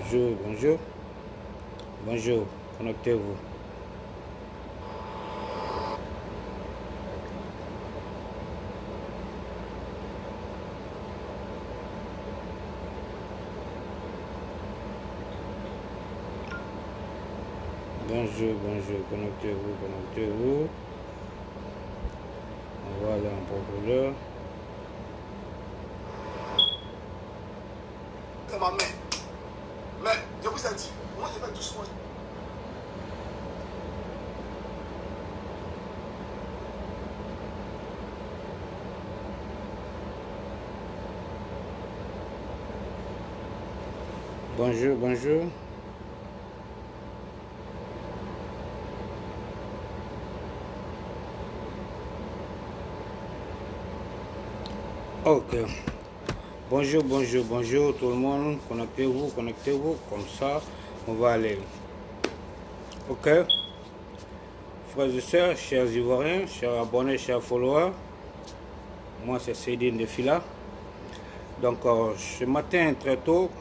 Bonjour, bonjour. Bonjour, connectez-vous. Bonjour, bonjour, connectez-vous, connectez-vous. On va aller en profondeur. C'est ma main. Mais je vous ai dit, moi je vais doucement. Bonjour, bonjour. Ok. Bonjour, bonjour, bonjour tout le monde. Connectez-vous, connectez-vous. Comme ça, on va aller. Ok. Frères et sœurs, chers Ivoiriens, chers abonnés, chers followers. Moi, c'est Seydine de Fila. Donc, ce matin, très tôt,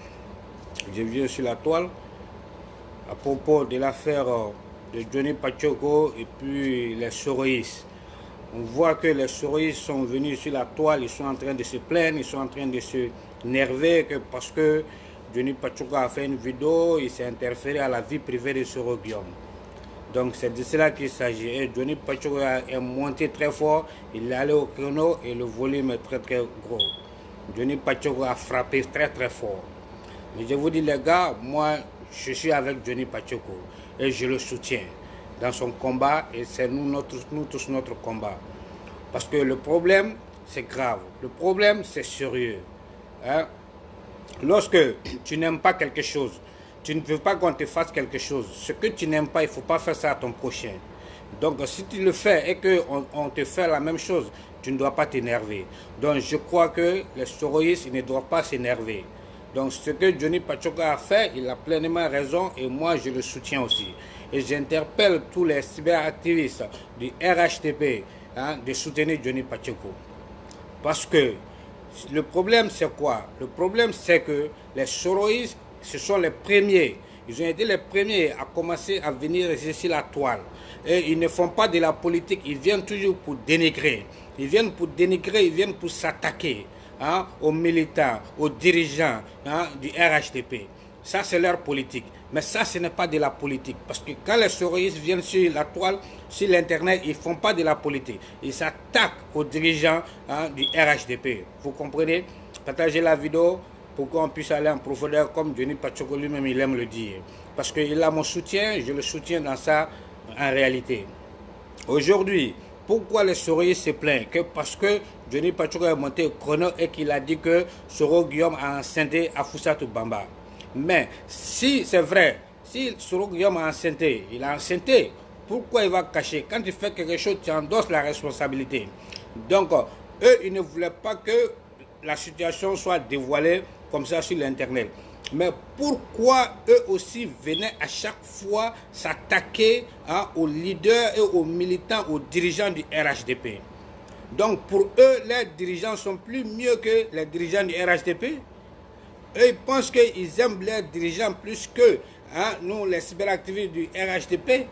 je viens sur la toile à propos de l'affaire de Johnny Pacheco et puis les Soroïs. On voit que les Soroïs sont venus sur la toile, ils sont en train de se plaindre, ils sont en train de se nerver parce que Johnny Pacheco a fait une vidéo, il s'est interféré à la vie privée de Soro Guillaume. Donc c'est de cela qu'il s'agit. Et Johnny Pacheco est monté très fort, il est allé au créneau et le volume est très très gros. Johnny Pacheco a frappé très très fort. Mais je vous dis les gars, moi je suis avec Johnny Pacheco et je le soutiens dans son combat et c'est nous tous notre combat. Parce que le problème c'est grave, le problème c'est sérieux. Hein? Lorsque tu n'aimes pas quelque chose, tu ne veux pas qu'on te fasse quelque chose, ce que tu n'aimes pas, il ne faut pas faire ça à ton prochain. Donc si tu le fais et qu'on te fait la même chose, tu ne dois pas t'énerver. Donc je crois que les Soroïstes ne doivent pas s'énerver. Donc ce que Johnny Pacheco a fait, il a pleinement raison et moi je le soutiens aussi. Et j'interpelle tous les cyberactivistes du RHTP de soutenir Johnny Pacheco. Parce que le problème c'est quoi? Le problème c'est que les Soroïstes, ce sont les premiers. Ils ont été les premiers à commencer à venir sur la toile. Et ils ne font pas de la politique, ils viennent toujours pour dénigrer. Ils viennent pour dénigrer, ils viennent pour s'attaquer aux militants, aux dirigeants du RHTP. Ça, c'est leur politique. Mais ça, ce n'est pas de la politique. Parce que quand les Soroïstes viennent sur la toile, sur l'Internet, ils ne font pas de la politique. Ils s'attaquent aux dirigeants du RHDP. Vous comprenez? Partagez la vidéo pour qu'on puisse aller en profondeur comme Johnny Pacheco lui-même, il aime le dire. Parce qu'il a mon soutien, je le soutiens dans ça en réalité. Aujourd'hui, pourquoi les Soroïstes se plaignent? Que parce que Johnny Pacheco est monté au chrono et qu'il a dit que Soro Guillaume a enceinté Afousatou Bamba. Mais si c'est vrai, si Soro Guillaume a enceinté, il a enceinté, pourquoi il va cacher? Quand tu fais quelque chose, tu endosses la responsabilité. Donc, eux, ils ne voulaient pas que la situation soit dévoilée comme ça sur l'Internet. Mais pourquoi eux aussi venaient à chaque fois s'attaquer aux leaders et aux militants, aux dirigeants du RHDP? Donc pour eux, les dirigeants sont plus mieux que les dirigeants du RHDP. Eux, ils pensent qu'ils aiment les dirigeants plus que nous, les cyberactivistes du RHDP.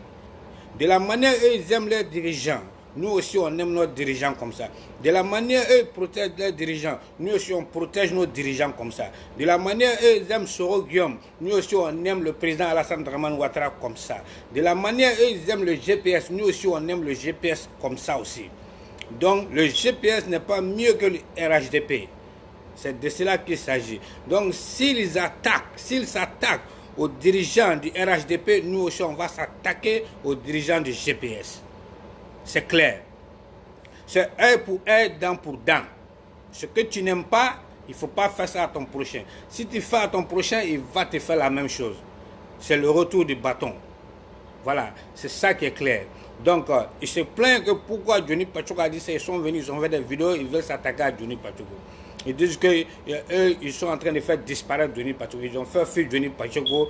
De la manière eux, ils aiment les dirigeants. Nous aussi, on aime nos dirigeants comme ça. De la manière eux, ils protègent les dirigeants. Nous aussi, on protège nos dirigeants comme ça. De la manière eux, ils aiment Soro Guillaume. Nous aussi, on aime le président Alassane Dramane Ouattara comme ça. De la manière eux, ils aiment le GPS. Nous aussi, on aime le GPS comme ça aussi. Donc, le GPS n'est pas mieux que le RHDP. C'est de cela qu'il s'agit. Donc, s'ils s'attaquent aux dirigeants du RHDP, nous aussi, on va s'attaquer aux dirigeants du GPS. C'est clair. C'est œil pour œil, dent pour dent. Ce que tu n'aimes pas, il ne faut pas faire ça à ton prochain. Si tu fais à ton prochain, il va te faire la même chose. C'est le retour du bâton. Voilà, c'est ça qui est clair. Donc, il se plaint que pourquoi Johnny Pacheco a dit ça. Ils sont venus, ils ont fait des vidéos, ils veulent s'attaquer à Johnny Pacheco. Ils disent qu'eux, ils sont en train de faire disparaître Johnny Pacheco. Ils ont fait fuir Johnny Pacheco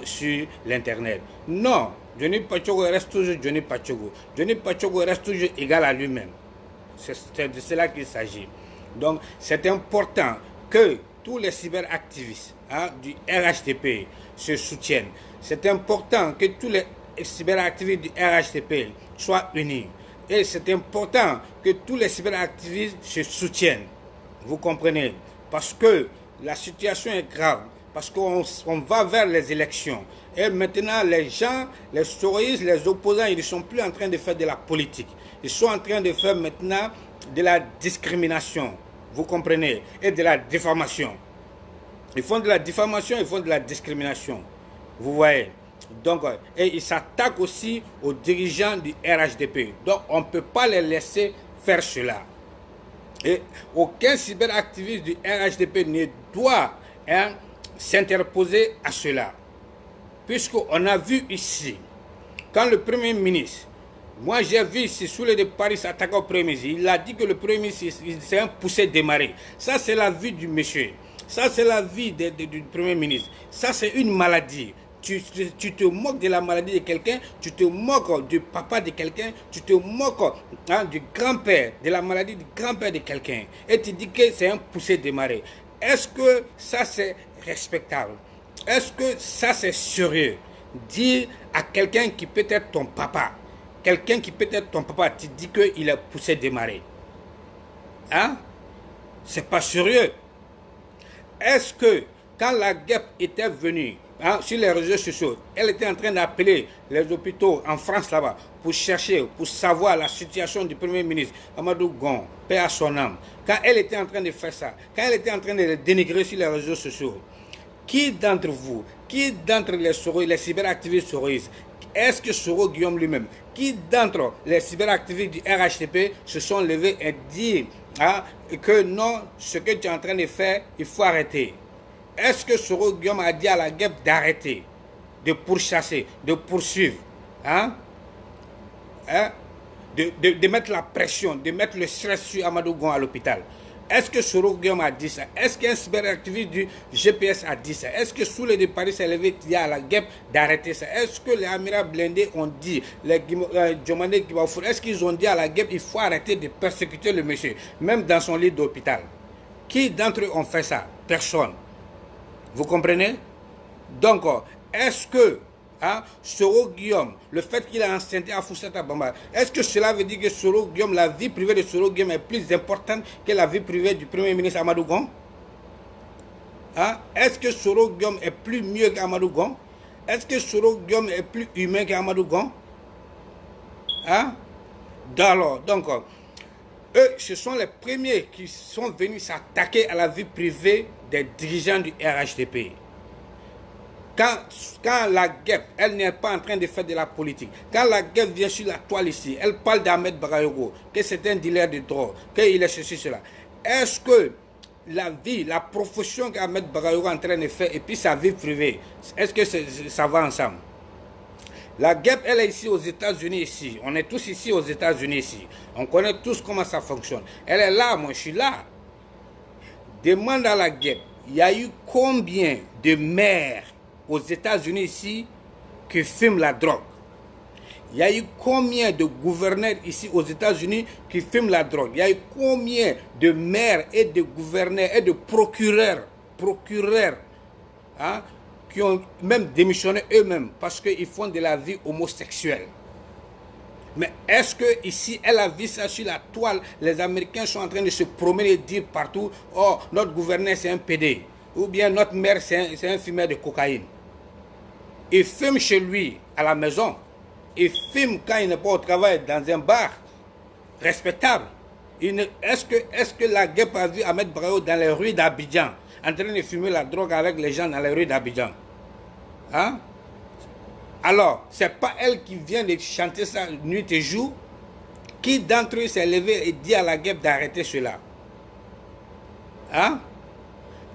sur l'Internet. Non, Johnny Pacheco reste toujours Johnny Pacheco. Johnny Pacheco reste toujours égal à lui-même. C'est de cela qu'il s'agit. Donc, c'est important que tous les cyberactivistes du RHTP, se soutiennent. C'est important que tous les cyberactivistes du RHDP soient unis. Et c'est important que tous les cyberactivistes se soutiennent. Vous comprenez? Parce que la situation est grave. Parce qu'on va vers les élections. Et maintenant, les gens, les souristes, les opposants, ils ne sont plus en train de faire de la politique. Ils sont en train de faire maintenant de la discrimination. Vous comprenez? Et de la diffamation. Ils font de la diffamation, ils font de la discrimination. Vous voyez? Donc, et ils s'attaquent aussi aux dirigeants du RHDP. Donc, on ne peut pas les laisser faire cela. Et aucun cyberactiviste du RHDP ne doit s'interposer à cela. Puisqu'on a vu ici, quand le Premier ministre, moi j'ai vu ici, sous le de Paris s'attaquer au Premier ministre, il a dit que le Premier ministre, c'est un poussé démarré. Ça, c'est la vie du monsieur. Ça, c'est la vie du Premier ministre. Ça, c'est une maladie. Tu te moques de la maladie de quelqu'un, tu te moques du papa de quelqu'un, tu te moques du grand-père, de la maladie du grand-père de quelqu'un. Et tu dis que c'est un poussé démarré. Est-ce que ça, c'est respectable? Est-ce que ça, c'est sérieux? Dire à quelqu'un qui peut être ton papa, quelqu'un qui peut être ton papa, tu dis qu'il est poussé démarré. Hein? C'est pas sérieux. Est-ce que quand la guêpe était venue sur les réseaux sociaux, elle était en train d'appeler les hôpitaux en France là-bas pour chercher, pour savoir la situation du Premier ministre Amadou Gon, paix à son âme. Quand elle était en train de faire ça, quand elle était en train de le dénigrer sur les réseaux sociaux, qui d'entre vous, qui d'entre les cyberactivistes souristes, est-ce que Soro Guillaume lui-même, qui d'entre les cyberactivistes du RHDP se sont levés et dit que non, ce que tu es en train de faire, il faut arrêter? Est-ce que Soro Guillaume a dit à la guêpe d'arrêter, de pourchasser, de poursuivre, de mettre la pression, de mettre le stress sur Amadou Gon à l'hôpital? Est-ce que Soro Guillaume a dit ça? Est-ce qu'un cyberactiviste du GPS a dit ça? Est-ce que sous les de Paris s'est levé dit à la guêpe d'arrêter ça? Est-ce que les Amira blindés ont dit, les Djomane Kibafour, est-ce qu'ils ont dit à la guêpe il faut arrêter de persécuter le monsieur, même dans son lit d'hôpital? Qui d'entre eux ont fait ça? Personne. Vous comprenez? Donc, est-ce que Soro Guillaume, le fait qu'il a enceinté à Foussata Bamba, est-ce que cela veut dire que Soro Guillaume, la vie privée de Soro Guillaume est plus importante que la vie privée du Premier ministre Amadou Gon? Est-ce que Soro Guillaume est plus mieux qu'Amadou Gon? Est-ce que Soro Guillaume est plus humain qu'Amadou Gon? Donc, eux, ce sont les premiers qui sont venus s'attaquer à la vie privée des dirigeants du RHDP. Quand la guêpe, elle n'est pas en train de faire de la politique, quand la guêpe vient sur la toile ici, elle parle d'Ahmed Bagayogo, que c'est un dealer de drogue, qu'il est ceci, cela. Est-ce que la vie, la profession qu'Ahmed Bagayogo est en train de faire et puis sa vie privée, est-ce que ça va ensemble? La guêpe, elle est ici aux États-Unis, ici. On est tous ici aux États-Unis, ici. On connaît tous comment ça fonctionne. Elle est là, moi je suis là. Demande à la guêpe, il y a eu combien de maires aux États-Unis ici qui fument la drogue? Il y a eu combien de gouverneurs ici aux États-Unis qui fument la drogue? Il y a eu combien de maires et de gouverneurs et de procureurs qui ont même démissionné eux-mêmes parce qu'ils font de la vie homosexuelle? Mais est-ce que ici, elle a vu ça sur la toile? Les Américains sont en train de se promener et dire partout, oh, notre gouverneur c'est un PD, ou bien notre maire c'est un fumeur de cocaïne. Il fume chez lui, à la maison. Il fume quand il n'est pas au travail, dans un bar respectable. Est-ce que la guêpe a vu Ahmed Bagayogo dans les rues d'Abidjan, en train de fumer la drogue avec les gens dans les rues d'Abidjan? Alors, ce n'est pas elle qui vient de chanter ça nuit et jour. Qui d'entre eux s'est levé et dit à la guêpe d'arrêter cela?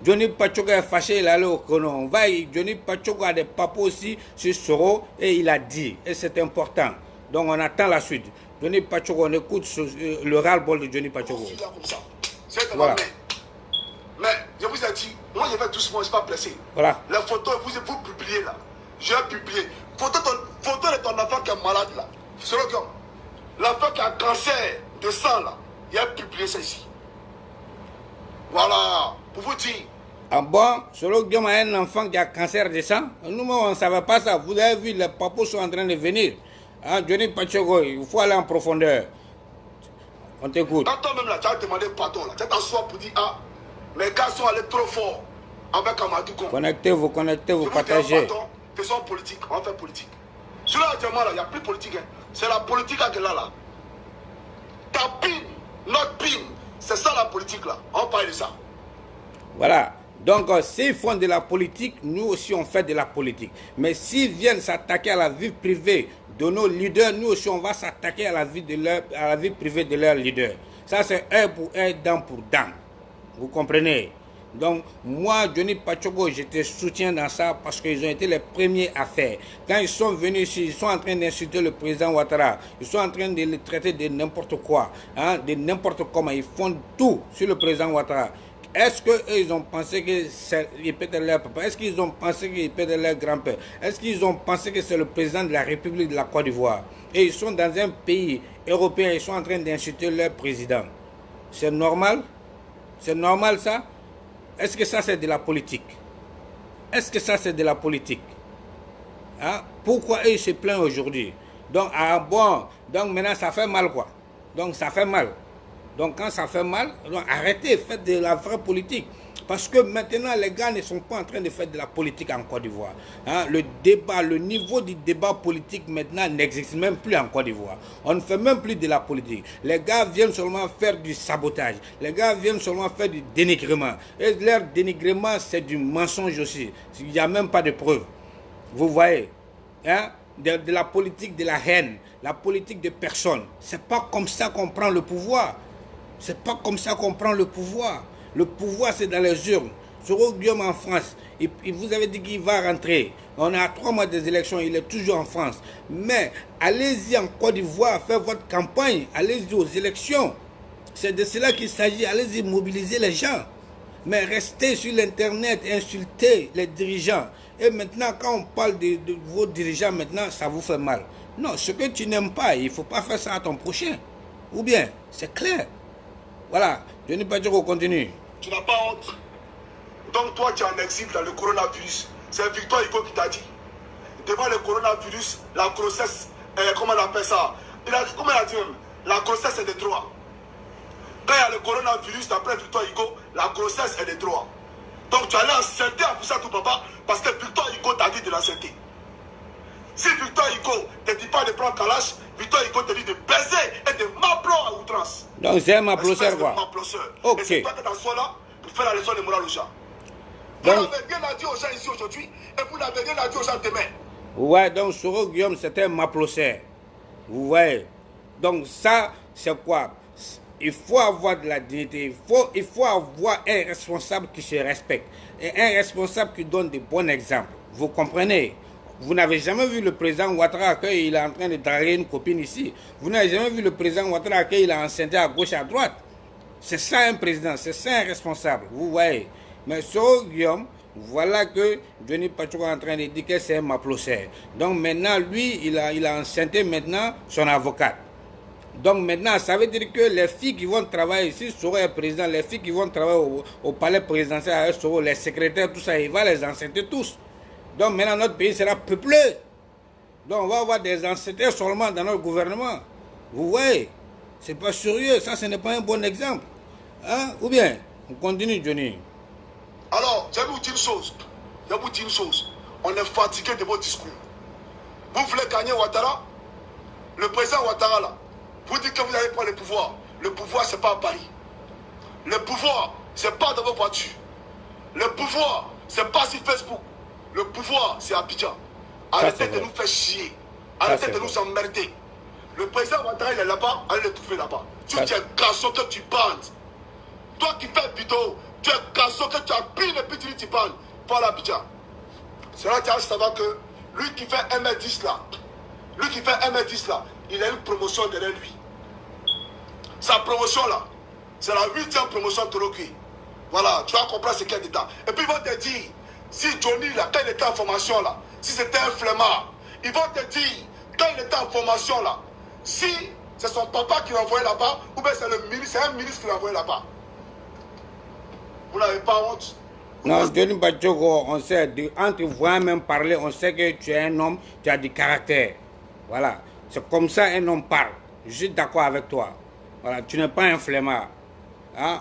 Johnny Pachogo est fâché, il est allé au chrono. Johnny Pachogo a des papos aussi sur Soro et il a dit. Et c'est important. Donc on attend la suite. Johnny Pachogo, on écoute le ras-le-bol de Johnny Pachogo. Voilà. Mais je vous ai dit, moi je vais doucement, je ne suis pas pressé. Voilà. Les photos, vous publiez là. J'ai publié. Photo de ton enfant qui est malade là. Soro Guillaume. L'enfant qui a un cancer de sang là. Il a publié ça ici. Voilà. Pour vous dire, Ah bon, selon Guillaume a un enfant qui a cancer de sang. Nous, on ne savait pas ça. Vous avez vu, les papous sont en train de venir. Hein, Johnny Pacheco, il faut aller en profondeur. On t'écoute. Quand toi-même, là, tu as demandé pardon, là, tu as t'asseoir pour dire, ah, mes gars sont allés trop fort avec Amadou Kon. Connectez-vous, partagez. Pardon, faisons politique, on va faire politique. Sur là, actuellement, là, il n'y a plus politique. Hein. C'est la politique qui est là. Ta pin, notre pin, c'est ça la politique, là. On parle de ça. Voilà. Donc, s'ils font de la politique, nous aussi on fait de la politique. Mais s'ils viennent s'attaquer à la vie privée de nos leaders, nous aussi on va s'attaquer à la vie privée de leurs leaders. Ça c'est un pour un, dent pour dent. Vous comprenez? Donc, moi, Johnny Pacheco, je te soutiens dans ça parce qu'ils ont été les premiers à faire. Quand ils sont venus ici, ils sont en train d'insulter le président Ouattara. Ils sont en train de le traiter de n'importe quoi, hein, de n'importe comment. Ils font tout sur le président Ouattara. Est-ce qu'ils ont pensé qu'il peut être leur papa? Est-ce qu'ils ont pensé qu'il peut être leur grand-père? Est-ce qu'ils ont pensé que c'est le président de la République de la Côte d'Ivoire? Et ils sont dans un pays européen, ils sont en train d'insulter leur président. C'est normal? C'est normal ça? Est-ce que ça c'est de la politique? Est-ce que ça c'est de la politique? Hein? Pourquoi eux se plaignent aujourd'hui? Donc, ah bon, donc maintenant ça fait mal quoi? Donc ça fait mal. Donc quand ça fait mal, donc arrêtez, faites de la vraie politique. Parce que maintenant, les gars ne sont pas en train de faire de la politique en Côte d'Ivoire. Hein? Le débat, le niveau du débat politique maintenant n'existe même plus en Côte d'Ivoire. On ne fait même plus de la politique. Les gars viennent seulement faire du sabotage. Les gars viennent seulement faire du dénigrement. Et leur dénigrement, c'est du mensonge aussi. Il n'y a même pas de preuves. Vous voyez, hein? De la politique de la haine, la politique de personne. C'est pas comme ça qu'on prend le pouvoir. C'est pas comme ça qu'on prend le pouvoir. Le pouvoir, c'est dans les urnes. Soro Guillaume en France, il vous avait dit qu'il va rentrer. On est à 3 mois des élections, il est toujours en France. Mais allez-y en Côte d'Ivoire, faire votre campagne. Allez-y aux élections. C'est de cela qu'il s'agit. Allez-y mobiliser les gens. Mais restez sur l'Internet, insulter les dirigeants. Et maintenant, quand on parle de vos dirigeants, maintenant, ça vous fait mal. Non, ce que tu n'aimes pas, il ne faut pas faire ça à ton prochain. Ou bien, c'est clair. Voilà, Johnny Pacheco continue. Tu n'as pas honte. Donc toi, tu es en exil dans le coronavirus. C'est Victor Hugo qui t'a dit. Devant le coronavirus, la grossesse, comment on appelle ça? Comment il a dit même? La grossesse est des droits. Quand il y a le coronavirus, d'après Victor Hugo, la grossesse est des droits. Donc tu allais enceinter à ça tout papa, parce que Victor Hugo t'a dit de l'enceinter. Si Victor Hugo ne te dit pas de prendre Kalash, Victor Hugo te dit de baiser et de m'appeler à outrance. Donc c'est un maplosseur quoi. Ok. Et c'est toi qui t'assois là pour faire la leçon de morale aux gens. Vous n'avez rien à dire aux gens ici aujourd'hui et vous n'avez rien à dire aux gens demain. Ouais, donc Soro Guillaume c'était un maplosseur. Vous voyez. Donc ça, c'est quoi? Il faut avoir de la dignité. Il faut avoir un responsable qui se respecte. Et un responsable qui donne de bons exemples. Vous comprenez? Vous n'avez jamais vu le président Ouattara qu'il est en train de draguer une copine ici. Vous n'avez jamais vu le président Ouattara qu'il a enceinté à gauche et à droite. C'est ça un président, c'est ça un responsable. Vous voyez. Mais sur Guillaume, voilà que Johnny Pacheco est en train de dire que c'est un maplosseur. Donc maintenant, lui, il a enceinté maintenant son avocate. Donc maintenant, ça veut dire que les filles qui vont travailler ici seront les présidents, les filles qui vont travailler au palais présidentiel seront les secrétaires, tout ça, il va les enceinter tous. Donc maintenant, notre pays sera peuplé. Donc on va avoir des ancêtres seulement dans notre gouvernement. Vous voyez, c'est pas sérieux, ça ce n'est pas un bon exemple. Hein? Ou bien, on continue Johnny. Alors, je vais vous dire une chose. On est fatigué de vos discours. Vous voulez gagner Ouattara? Le président Ouattara là, vous dites que vous allez prendre le pouvoir. Le pouvoir, c'est pas à Paris. Le pouvoir, c'est pas dans vos voitures. Le pouvoir, c'est pas sur Facebook. Le pouvoir, c'est Abidjan. Arrêtez de nous faire chier. Arrêtez de nous emmerder. Le président Ouattara, il est là-bas, allez le trouver là-bas. Tu es garçon que tu bandes. Toi qui fais vidéo, tu es garçon que tu as pris le petit tu bandes. Pas l'Abidjan. C'est là que tu vas savoir que lui qui fait 1m10 là, il a une promotion derrière lui. Sa promotion là, c'est la 8e promotion de Toloki. Voilà, tu vas comprendre ce qu'il y a dedans. Et puis ils vont te dire, si Johnny là, quand il était en formation là, si c'était un flemmard, ils vont te dire, quand il était en formation là, si c'est son papa qui l'a envoyé là-bas, ou bien c'est un ministre qui l'a envoyé là-bas. Vous n'avez pas honte. Non, Johnny Pacheco, on sait, entre voix même parler, on sait que tu es un homme, tu as du caractère. Voilà. C'est comme ça un homme parle. Je suis d'accord avec toi. Voilà. Tu n'es pas un flemmard. Hein?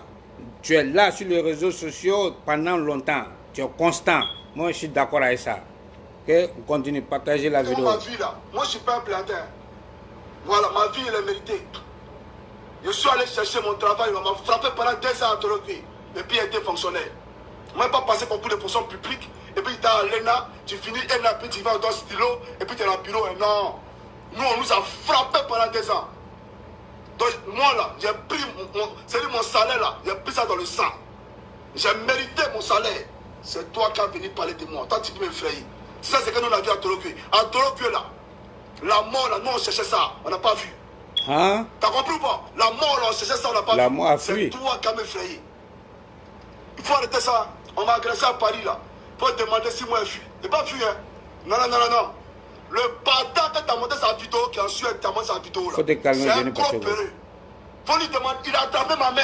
Tu es là sur les réseaux sociaux pendant longtemps. Tu es constant. Moi, je suis d'accord avec ça. Ok? On continue. Partagez la vidéo. Ma vie là, moi je suis pas un plantain. Voilà, ma vie elle est méritée. Je suis allé chercher mon travail, on m'a frappé pendant 2 ans à Toloki. Et puis il était fonctionnaire. On m'a pas passé beaucoup de fonctions publiques. Et puis tu as l'ENA, tu finis ENA, puis tu vas dans le stylo, et puis tu es dans le bureau. Et non, nous on nous a frappé pendant 2 ans. Donc moi là, j'ai pris mon salaire là, j'ai pris ça dans le sang. J'ai mérité mon salaire. C'est toi qui as venu parler de moi. Toi tu peux m'effrayer. Ça c'est que nous on a vu à Toloki. À Toloki là, la mort là, nous on cherchait ça, on n'a pas vu. Hein? T'as compris ou pas? La mort là, on cherchait ça, on n'a pas vu. La mort a fui. C'est toi qui as m'effrayé. Il faut arrêter ça. On m'a agressé à Paris là. Il faut demander si moi j'ai fui. Il n'est pas fui hein. Non, non, non, non, non. Le bâtard que tu as monté sa vidéo, qui a su tu as monté sa vidéo là. Faut te calmer, c'est un gros peureux. Faut lui demander, il a attrapé ma main.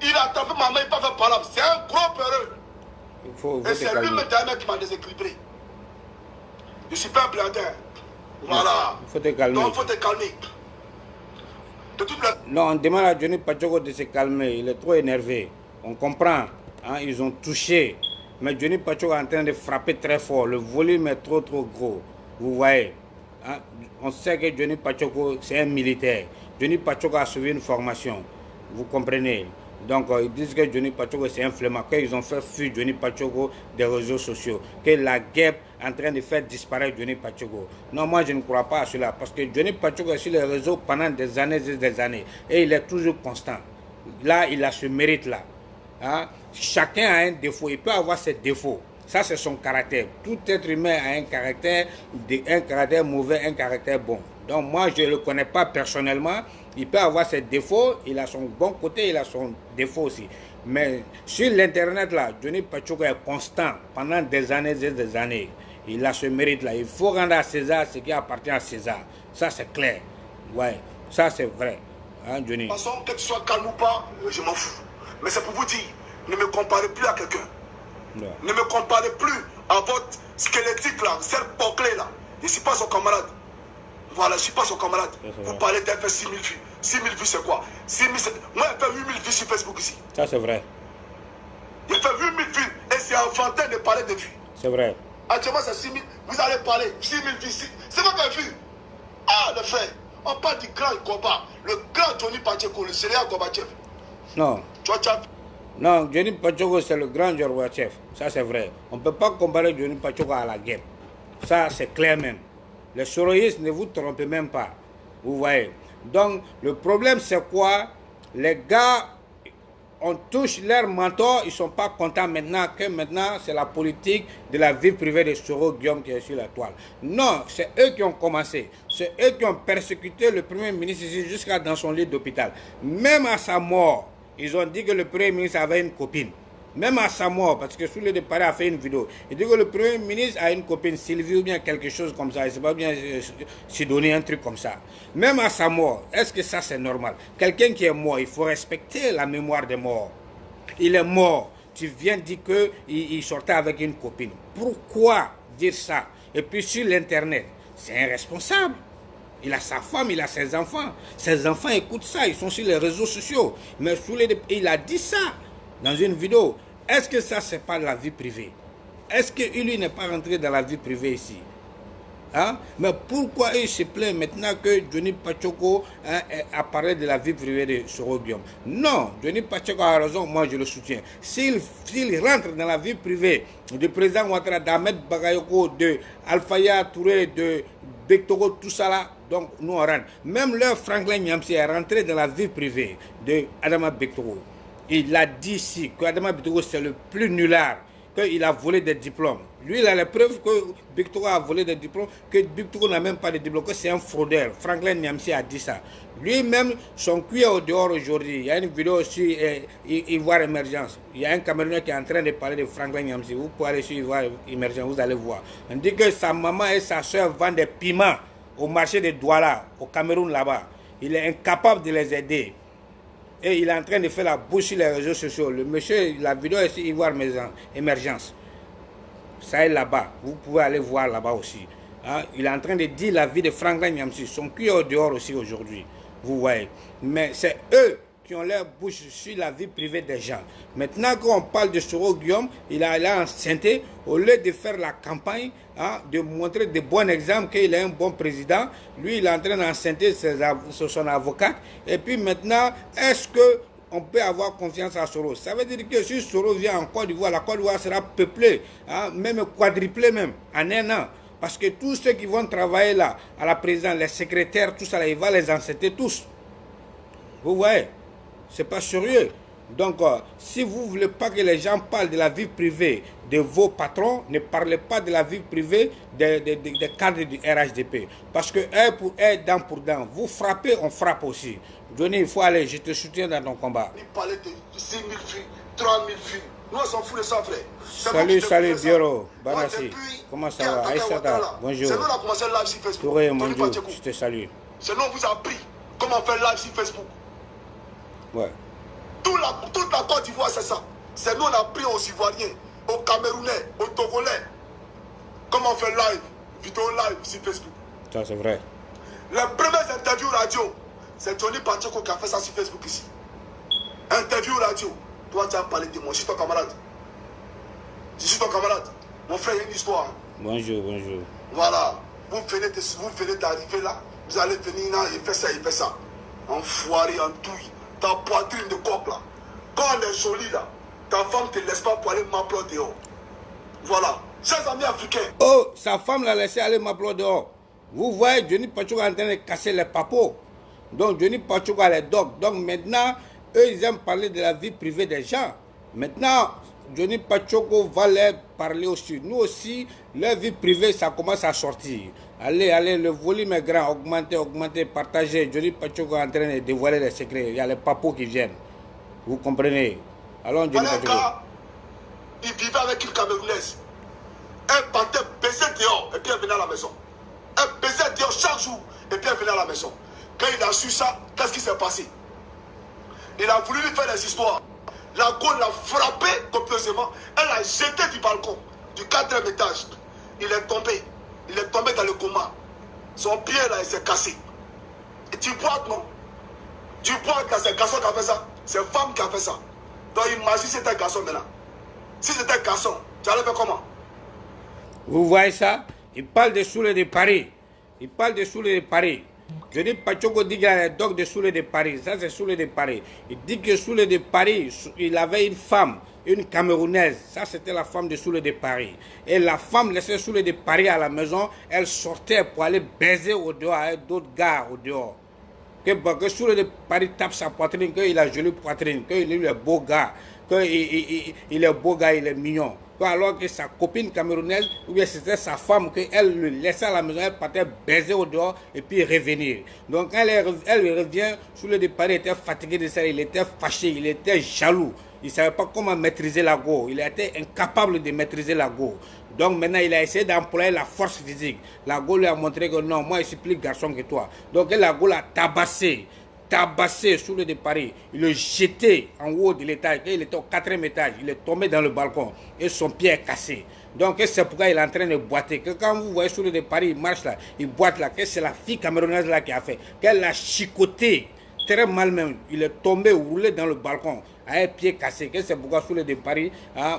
Il a attrapé ma main, il n'a pas fait par là. C'est un gros peureux. Et c'est lui-même qui m'a déséquilibré. Je ne suis pas un plantain. Voilà. Il faut te calmer. Donc il faut te calmer. Non, on demande à Johnny Pacheco de se calmer. Il est trop énervé. On comprend. Hein, ils ont touché. Mais Johnny Pacheco est en train de frapper très fort. Le volume est trop gros. Vous voyez. Hein, on sait que Johnny Pacheco, c'est un militaire. Johnny Pacheco a suivi une formation. Vous comprenez. Donc, ils disent que Johnny Pacheco, c'est un flemmard. Qu'ils ont fait fuir Johnny Pacheco des réseaux sociaux. Que la guerre est en train de faire disparaître Johnny Pacheco. Non, moi, je ne crois pas à cela. Parce que Johnny Pacheco est sur les réseaux pendant des années et des années. Et il est toujours constant. Là, il a ce mérite-là. Hein? Chacun a un défaut. Il peut avoir ses défauts. Ça, c'est son caractère. Tout être humain a un caractère mauvais, un caractère bon. Donc, moi, je ne le connais pas personnellement. Il peut avoir ses défauts, il a son bon côté, il a son défaut aussi. Mais sur l'Internet, là, Johnny Pacheco est constant pendant des années et des années. Il a ce mérite-là. Il faut rendre à César ce qui appartient à César. Ça, c'est clair. Ouais, ça, c'est vrai. Hein, Johnny? De toute façon, que tu sois calme ou pas, je m'en fous. Mais c'est pour vous dire, ne me comparez plus à quelqu'un. Ouais. Ne me comparez plus à votre squelettique, là, cette bouclée, là. Je ne suis pas son camarade. Voilà, je ne suis pas son camarade. Vous parlez d'un fait 6 000 vues. 6 000 vues, c'est quoi? 6 000, moi, j'ai fait 8 000 vues sur Facebook ici. Ça, c'est vrai. J'ai fait 8 000 vues et c'est enfantin de parler de vues. C'est vrai. Actuellement, c'est 6 000. Vous allez parler 6 000 vues. C'est pas qu'un vue. Ah, le fait. On parle du grand combat. Le grand Johnny Pacheco, le céréal Gorbatchev. Non. Non, Johnny Pacheco, c'est le grand Gorbatchev. Ça, c'est vrai. On ne peut pas comparer Johnny Pacheco à la guerre. Ça, c'est clair même. Les soroyistes, ne vous trompez même pas. Vous voyez. Donc, le problème, c'est quoi? Les gars, on touche leur mentor, ils ne sont pas contents maintenant c'est la politique de la vie privée de Soro Guillaume qui est sur la toile. Non, c'est eux qui ont commencé. C'est eux qui ont persécuté le Premier ministre ici jusqu'à dans son lit d'hôpital. Même à sa mort, ils ont dit que le Premier ministre avait une copine. Même à sa mort, parce que Soulé de Paris a fait une vidéo. Il dit que le Premier ministre a une copine, Sylvie ou bien quelque chose comme ça. Il ne sait pas bien se donner un truc comme ça. Même à sa mort, est-ce que ça c'est normal? Quelqu'un qui est mort, il faut respecter la mémoire des morts. Il est mort. Tu viens dire qu'il sortait avec une copine. Pourquoi dire ça? Et puis sur l'Internet, c'est un responsable. Il a sa femme, il a ses enfants. Ses enfants écoutent ça, ils sont sur les réseaux sociaux. Mais il a dit ça dans une vidéo. Est-ce que ça, c'est pas la vie privée? Est-ce que lui n'est pas rentré dans la vie privée ici? Hein? Mais pourquoi il se plaint maintenant que Johnny Pacheco a parlé de la vie privée de Soro Guillaume? Non, Johnny Pacheco a raison, moi je le soutiens. S'il rentre dans la vie privée du président Ouattara, d'Ahmed Bagayoko, de Alfaya Touré, de Bektoro, tout ça là, donc nous on rentre. Même le Franklin Nyamsi est rentré dans la vie privée de Adama Bektoro. Il a dit ici que Adama Bektoro c'est le plus nulard, qu'il a volé des diplômes. Lui, il a la preuve que Bektoro a volé des diplômes, que Bektoro n'a même pas de diplôme, que c'est un fraudeur. Franklin Nyamsi a dit ça. Lui-même, son cuit est au dehors aujourd'hui. Il y a une vidéo sur Ivoire Émergence. Il y a un Camerounais qui est en train de parler de Franklin Nyamsi. Vous pouvez aller sur Ivoire Émergence, vous allez voir. On dit que sa maman et sa soeur vendent des piments au marché de Douala, au Cameroun là-bas. Il est incapable de les aider. Et il est en train de faire la bouche sur les réseaux sociaux. Le monsieur, la vidéo est sur Ivoire Émergence. Ça est là-bas. Vous pouvez aller voir là-bas aussi. Hein? Il est en train de dire la vie de Franklin Nyamsi. Son cul est au dehors aussi aujourd'hui. Vous voyez. Mais c'est eux qui ont leur bouche sur la vie privée des gens. Maintenant qu'on parle de Soro Guillaume, il a enceinté, au lieu de faire la campagne, hein, de montrer de bons exemples qu'il est un bon président, lui il est en train d'enceinter son avocate. Et puis maintenant, est-ce que on peut avoir confiance à Soro? Ça veut dire que si Soro vient en Côte d'Ivoire, la Côte d'Ivoire sera peuplée, hein, même quadruplée même, en un an. Parce que tous ceux qui vont travailler là, à la présidence, les secrétaires, tout ça, là, il va les enceinter tous. Vous voyez? C'est pas sérieux. Donc, si vous ne voulez pas que les gens parlent de la vie privée de vos patrons, ne parlez pas de la vie privée des cadres du RHDP. Parce que un pour un, dent pour dent. Vous frappez, on frappe aussi. Johnny, il faut aller, je te soutiens dans ton combat. Il parlait de 6 000 filles, 3 000 filles. Nous, on s'en fout de ça, frère. Salut, Bioro. Banassi. Comment ça va? Aïssata, bonjour. C'est nous, on a commencé live sur Facebook. Touré, bonjour, je te salue. C'est nous, on vous a appris comment faire live sur Facebook. Ouais. Toute la Côte d'Ivoire, c'est ça. C'est nous, on a appris aux Ivoiriens, aux Camerounais, aux Togolais. Comment faire live, vidéo live sur Facebook. Ça, c'est vrai. Les premières interviews radio, c'est Johnny Pacheco qui a fait ça sur Facebook ici. Interview radio. Toi, tu as parlé de moi. Je suis ton camarade. Je suis ton camarade. Mon frère, il y a une histoire. Bonjour, bonjour. Voilà. Vous venez d'arriver là. Vous allez venir là, il fait ça, il fait ça. Enfoiré, en douille. Ta poitrine de coq là. Quand on est joli là, ta femme ne te laisse pas pour aller m'applaudir dehors. Voilà. Chers amis africains. Oh, sa femme l'a laissé aller m'applaudir dehors. Vous voyez, Johnny Pacheco est en train de casser les papeaux. Donc, Johnny Pacheco a les dogs. Donc, maintenant, eux, ils aiment parler de la vie privée des gens. Maintenant, Johnny Pacheco va leur parler aussi. Nous aussi, leur vie privée, ça commence à sortir. Allez, allez, le volume est grand. Augmentez, partagez. Johnny Pacheco est en train de dévoiler les secrets. Il y a les papos qui viennent. Vous comprenez? Allons, Johnny Pacheco. Il vivait avec une Camerounaise. Elle partait baiser dehors et puis elle venait à la maison. Elle baisait dehors chaque jour et puis elle venait à la maison. Quand il a su ça, qu'est-ce qui s'est passé? Il a voulu lui faire des histoires. La Gaule l'a frappé copieusement. Elle l'a jeté du balcon, du 4e étage. Il est tombé. Il est tombé dans le coma. Son pied là, il s'est cassé. Et tu bois, non? Tu bois que c'est un garçon qui a fait ça. C'est une femme qui a fait ça. Donc imagine si c'était un garçon maintenant. Si c'était un garçon, tu allais faire comment? Vous voyez ça? Il parle de Soulé de Paris. Il parle de Soulé de Paris. Je dis Pacheco dit qu'il a les dogs de Soulé de Paris. Ça, c'est Soulé de Paris. Il dit que Soulé de Paris, il avait une femme, une Camerounaise. Ça, c'était la femme de Soulé de Paris. Et la femme laissait Soulé de Paris à la maison. Elle sortait pour aller baiser au dehors avec d'autres gars au dehors. Que Soulé de Paris tape sa poitrine, qu'il a jolie poitrine, qu'il est beau gars, qu'il est beau gars, il est mignon. Alors que sa copine camerounaise, ou bien c'était sa femme, qu'elle le laissait à la maison, elle partait baiser au dehors et puis revenir. Donc elle revient, Soulé de Paris était fatigué de ça, il était fâché, il était jaloux. Il ne savait pas comment maîtriser la go. Il était incapable de maîtriser la go. Donc maintenant, il a essayé d'employer la force physique. La go lui a montré que non, moi je suis plus garçon que toi. Donc la go l'a tabassé Soulé de Paris. Il l'a jeté en haut de l'étage. Il était au 4e étage. Il est tombé dans le balcon et son pied est cassé. Donc c'est pourquoi il est en train de boiter. Que quand vous voyez Soulé de Paris, il marche là, il boite là, que c'est la fille camerounaise là qui a fait. Qu'elle l'a chicoté très mal même. Il est tombé, roulé dans le balcon, avec pied cassé. Que c'est pourquoi Soulé de Paris a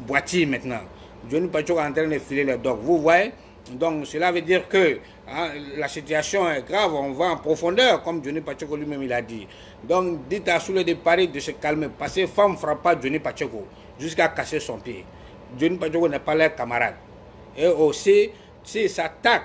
boité maintenant. Johnny Pacheco est en train de filer les dogs. Vous voyez? Donc cela veut dire que la situation est grave, on va en profondeur, comme Johnny Pacheco lui-même il a dit. Donc dites à Soulé de Paris de se calmer, parce que femme ne frappe pas Johnny Pacheco jusqu'à casser son pied. Johnny Pacheco n'est pas leur camarade. Et aussi, s'il s'attaque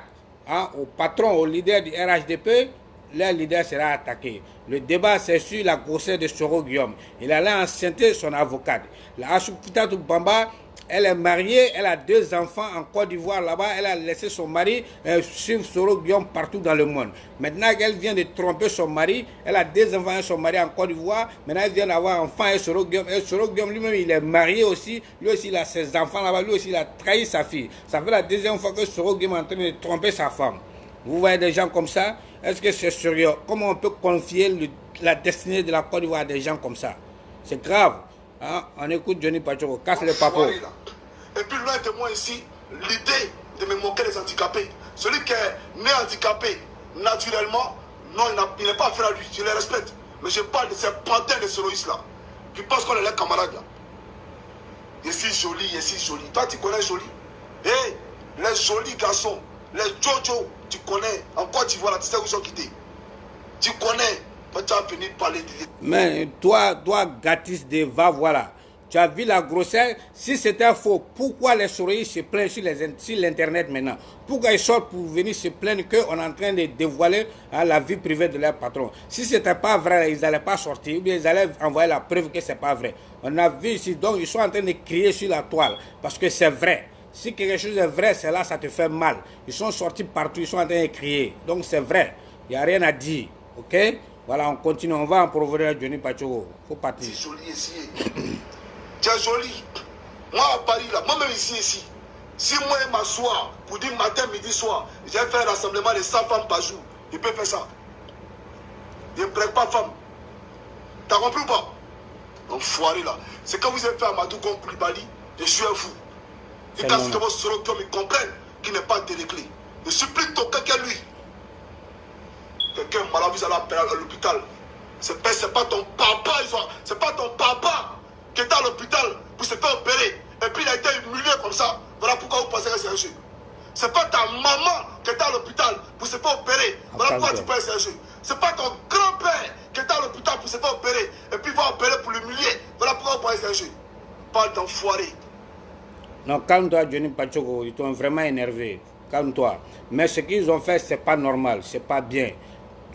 au patron, au leader du RHDP, leur leader sera attaqué. Le débat, c'est sur la grossesse de Soro Guillaume. Il allait enceinter son avocate. La Assoupita Bamba, elle est mariée, elle a 2 enfants en Côte d'Ivoire là-bas. Elle a laissé son mari suivre Soro Guillaume partout dans le monde. Maintenant qu'elle vient de tromper son mari, elle a 2 enfants et son mari en Côte d'Ivoire. Maintenant elle vient d'avoir un enfant et Soro Guillaume. Et Soro Guillaume lui-même, il est marié aussi. Lui aussi, il a ses enfants là-bas. Lui aussi, il a trahi sa fille. Ça fait la 2e fois que Soro Guillaume est en train de tromper sa femme. Vous voyez des gens comme ça? Est-ce que c'est sérieux? Comment on peut confier la destinée de la Côte d'Ivoire à des gens comme ça. C'est grave. Hein? On écoute Johnny Pachoko, casse les papos. Et puis loin de moi ici, l'idée de me moquer des handicapés. Celui qui est né handicapé, naturellement, non, il n'est pas frère à lui, je les respecte. Mais je parle de ces pantins de terroristes-là, qui pensent qu'on est leurs camarades là. Il est si joli, il est si joli. Toi, tu connais joli? Hé, les jolis garçons, les Jojo, tu connais. En Côte d'Ivoire, tu sais où ils sont quittés. Tu connais. Toi, tu as fini de parler de... Mais toi, Gatis de va, voilà. Tu as vu la grossesse. Si c'était faux, pourquoi les souris se plaignent sur l'internet maintenant? Pourquoi ils sortent pour venir se plaindre qu'on est en train de dévoiler la vie privée de leur patron? Si ce n'était pas vrai, ils n'allaient pas sortir, ou bien ils allaient envoyer la preuve que ce n'est pas vrai. On a vu ici, donc ils sont en train de crier sur la toile, parce que c'est vrai. Si quelque chose est vrai, c'est là, ça te fait mal. Ils sont sortis partout, ils sont en train de crier. Donc c'est vrai, il n'y a rien à dire. Ok? Voilà, on continue, on va en provenir à Johnny Pachoko. Il faut partir. C'est joli ici. Tu es joli. Moi à Paris, là, moi-même ici. Si moi je m'assois pour dire matin, midi, soir, j'ai fait un rassemblement de 100 femmes par jour, il peut faire ça. Il ne prête pas femme. T'as compris ou pas? Enfoiré là. C'est quand vous avez fait Amadou comme Koulibaly, je suis un fou. Et quand c'est que vos sorokiums, ils comprennent qu'il n'est pas déréglé. Je supplie quelqu'un lui. Quelqu'un malade, vous allez appeler à l'hôpital. C'est pas ton papa, c'est pas ton papa qui est à l'hôpital pour se faire opérer. Et puis il a été humilié comme ça. Voilà pourquoi vous pensez que c'est un jeu. C'est pas ta maman qui est à l'hôpital pour se faire opérer. Voilà pourquoi tu penses que c'est un jeu. C'est pas ton grand-père qui est à l'hôpital pour se faire opérer. Et puis il va opérer pour l'humilier. Voilà pourquoi vous pensez que c'est un jeu. Parle d'enfoiré. Non, calme-toi, Johnny Pachoko. Ils t'ont vraiment énervé. Calme-toi. Mais ce qu'ils ont fait, c'est pas normal. C'est pas bien.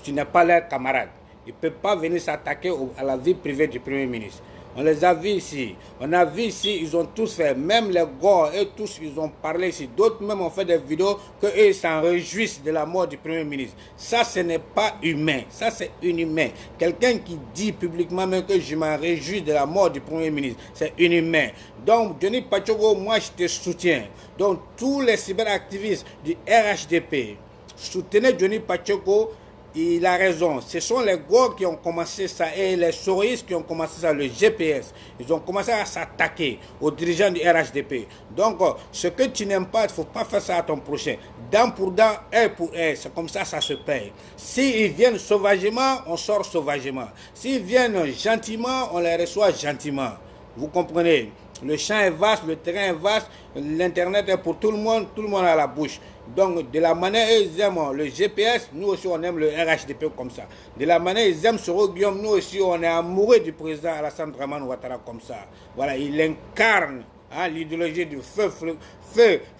Tu n'es pas leur camarade. Ils ne peuvent pas venir s'attaquer à la vie privée du Premier ministre. On les a vus ici. On a vu ici, ils ont tous fait. Même les gars, eux tous, ils ont parlé ici. D'autres même ont fait des vidéos qu'eux s'en réjouissent de la mort du Premier ministre. Ça, ce n'est pas humain. Ça, c'est inhumain. Quelqu'un qui dit publiquement même que je m'en réjouis de la mort du Premier ministre, c'est inhumain. Donc, Johnny Pachoko, moi, je te soutiens. Donc, tous les cyberactivistes du RHDP, soutenez Johnny Pachoko. Il a raison. Ce sont les gars qui ont commencé ça et les souris qui ont commencé ça, le GPS. Ils ont commencé à s'attaquer aux dirigeants du RHDP. Donc, ce que tu n'aimes pas, il ne faut pas faire ça à ton prochain. Dent pour dent, œil pour œil. C'est comme ça se paye. S'ils viennent sauvagement, on sort sauvagement. S'ils viennent gentiment, on les reçoit gentiment. Vous comprenez? Le champ est vaste, le terrain est vaste, l'Internet est pour tout le monde a la bouche. Donc, de la manière ils aiment le GPS, nous aussi on aime le RHDP comme ça. De la manière ils aiment Soro Guillaume, nous aussi on est amoureux du président Alassane Dramane Ouattara comme ça. Voilà, il incarne l'idéologie du feu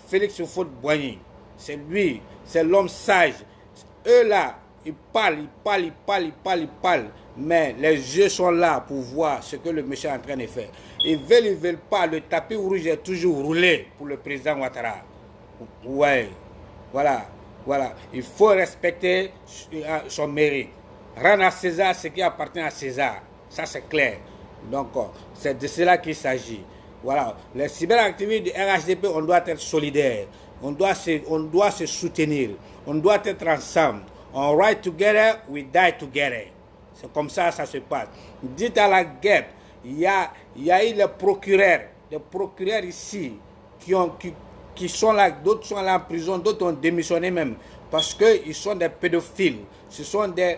Félix Houphouët-Boigny. C'est lui, c'est l'homme sage. Eux là, ils parlent. Mais les yeux sont là pour voir ce que le monsieur est en train de faire. Ils veulent pas. Le tapis rouge est toujours roulé pour le président Ouattara. Ouais, voilà. Il faut respecter son mérite. Rendre à César ce qui appartient à César. Ça, c'est clair. Donc, c'est de cela qu'il s'agit. Voilà. Les cyberactivistes du RHDP, on doit être solidaires. On doit se soutenir. On doit être ensemble. On ride together, we die together. C'est comme ça se passe. Dites à la guêpe, il y a eu les procureurs ici qui sont là, d'autres sont là en prison, d'autres ont démissionné même parce qu'ils sont des pédophiles, ce sont des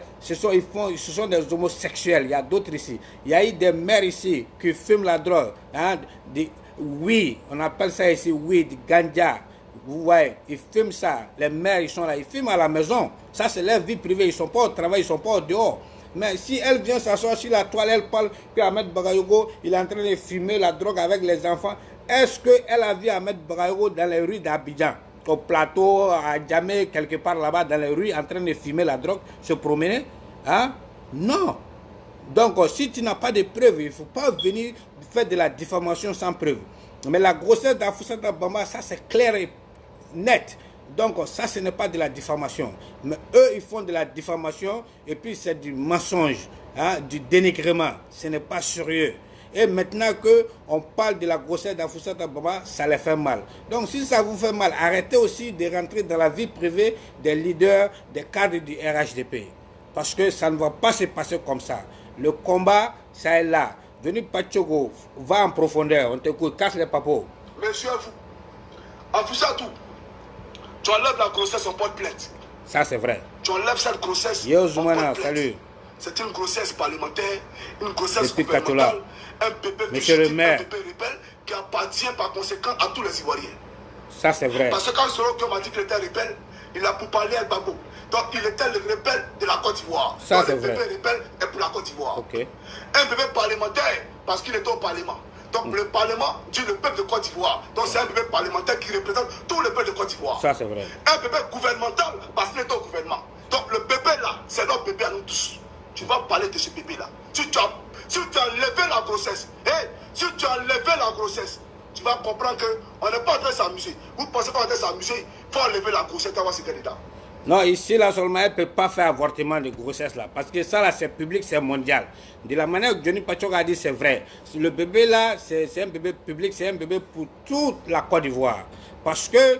homosexuels. Il y a d'autres ici. Il y a eu des mères ici qui fument la drogue, oui, on appelle ça ici weed, ganja. Vous voyez, ils fument ça. Les mères, ils sont là, ils fument à la maison. Ça, c'est leur vie privée. Ils ne sont pas au travail, ils ne sont pas au dehors. Mais si elle vient s'asseoir sur la toile, elle parle que Ahmed Bagayogo, il est en train de fumer la drogue avec les enfants. Est-ce qu'elle a vu Ahmed Bagayogo dans les rues d'Abidjan, au plateau, à Djamé, quelque part là-bas, dans les rues, en train de fumer la drogue, se promener? Non. Donc, si tu n'as pas de preuves, il ne faut pas venir faire de la diffamation sans preuve. Mais la grossesse d'Afoussata Bamba, ça c'est clair et net. Donc ça, ce n'est pas de la diffamation. Mais eux, ils font de la diffamation et puis c'est du mensonge, du dénigrement. Ce n'est pas sérieux. Et maintenant qu'on parle de la grossesse d'Afoussata Bamba, ça les fait mal. Donc si ça vous fait mal, arrêtez aussi de rentrer dans la vie privée des leaders, des cadres du RHDP. Parce que ça ne va pas se passer comme ça. Le combat, ça est là. Johnny Pacheco, va en profondeur. On t'écoute, casse les papos. Monsieur, vous, affiché à tout. Tu enlèves la grossesse en porte plainte. Ça, c'est vrai. Tu enlèves cette grossesse Yo, en Zoumana, porte plainte. salut. C'est une grossesse parlementaire, une grossesse Depuis gouvernementale, un bébé Monsieur le fugitif, maire. un bébé rebelle qui appartient par conséquent à tous les Ivoiriens. Ça, c'est vrai. Parce que quand Soro m'a dit qu'il était rebelle, il a pour parler à Gbagbo. Donc il était le rebelle de la Côte d'Ivoire. Ça, c'est le vrai. bébé rebelle est pour la Côte d'Ivoire. Ok. Un bébé parlementaire, parce qu'il était au Parlement. Donc le Parlement dit le peuple de Côte d'Ivoire. Donc c'est un bébé parlementaire qui représente tout le peuple de Côte d'Ivoire. Ça, c'est vrai. Un bébé gouvernemental, parce qu'il est au gouvernement. Donc le bébé là, c'est notre bébé à nous tous. Tu vas parler de ce bébé là. Si tu as enlevé la grossesse, si tu as enlevé la grossesse, tu vas comprendre qu'on n'est pas en train de s'amuser. Vous pensez qu'on est en train de s'amuser, il faut enlever la grossesse et voir ce qu'elle est là. Non, ici, là, seulement, elle ne peut pas faire avortement de grossesse, là. Parce que ça, là, c'est public, c'est mondial. De la manière que Johnny Pacheco a dit, c'est vrai. Le bébé, là, c'est un bébé public, c'est un bébé pour toute la Côte d'Ivoire. Parce que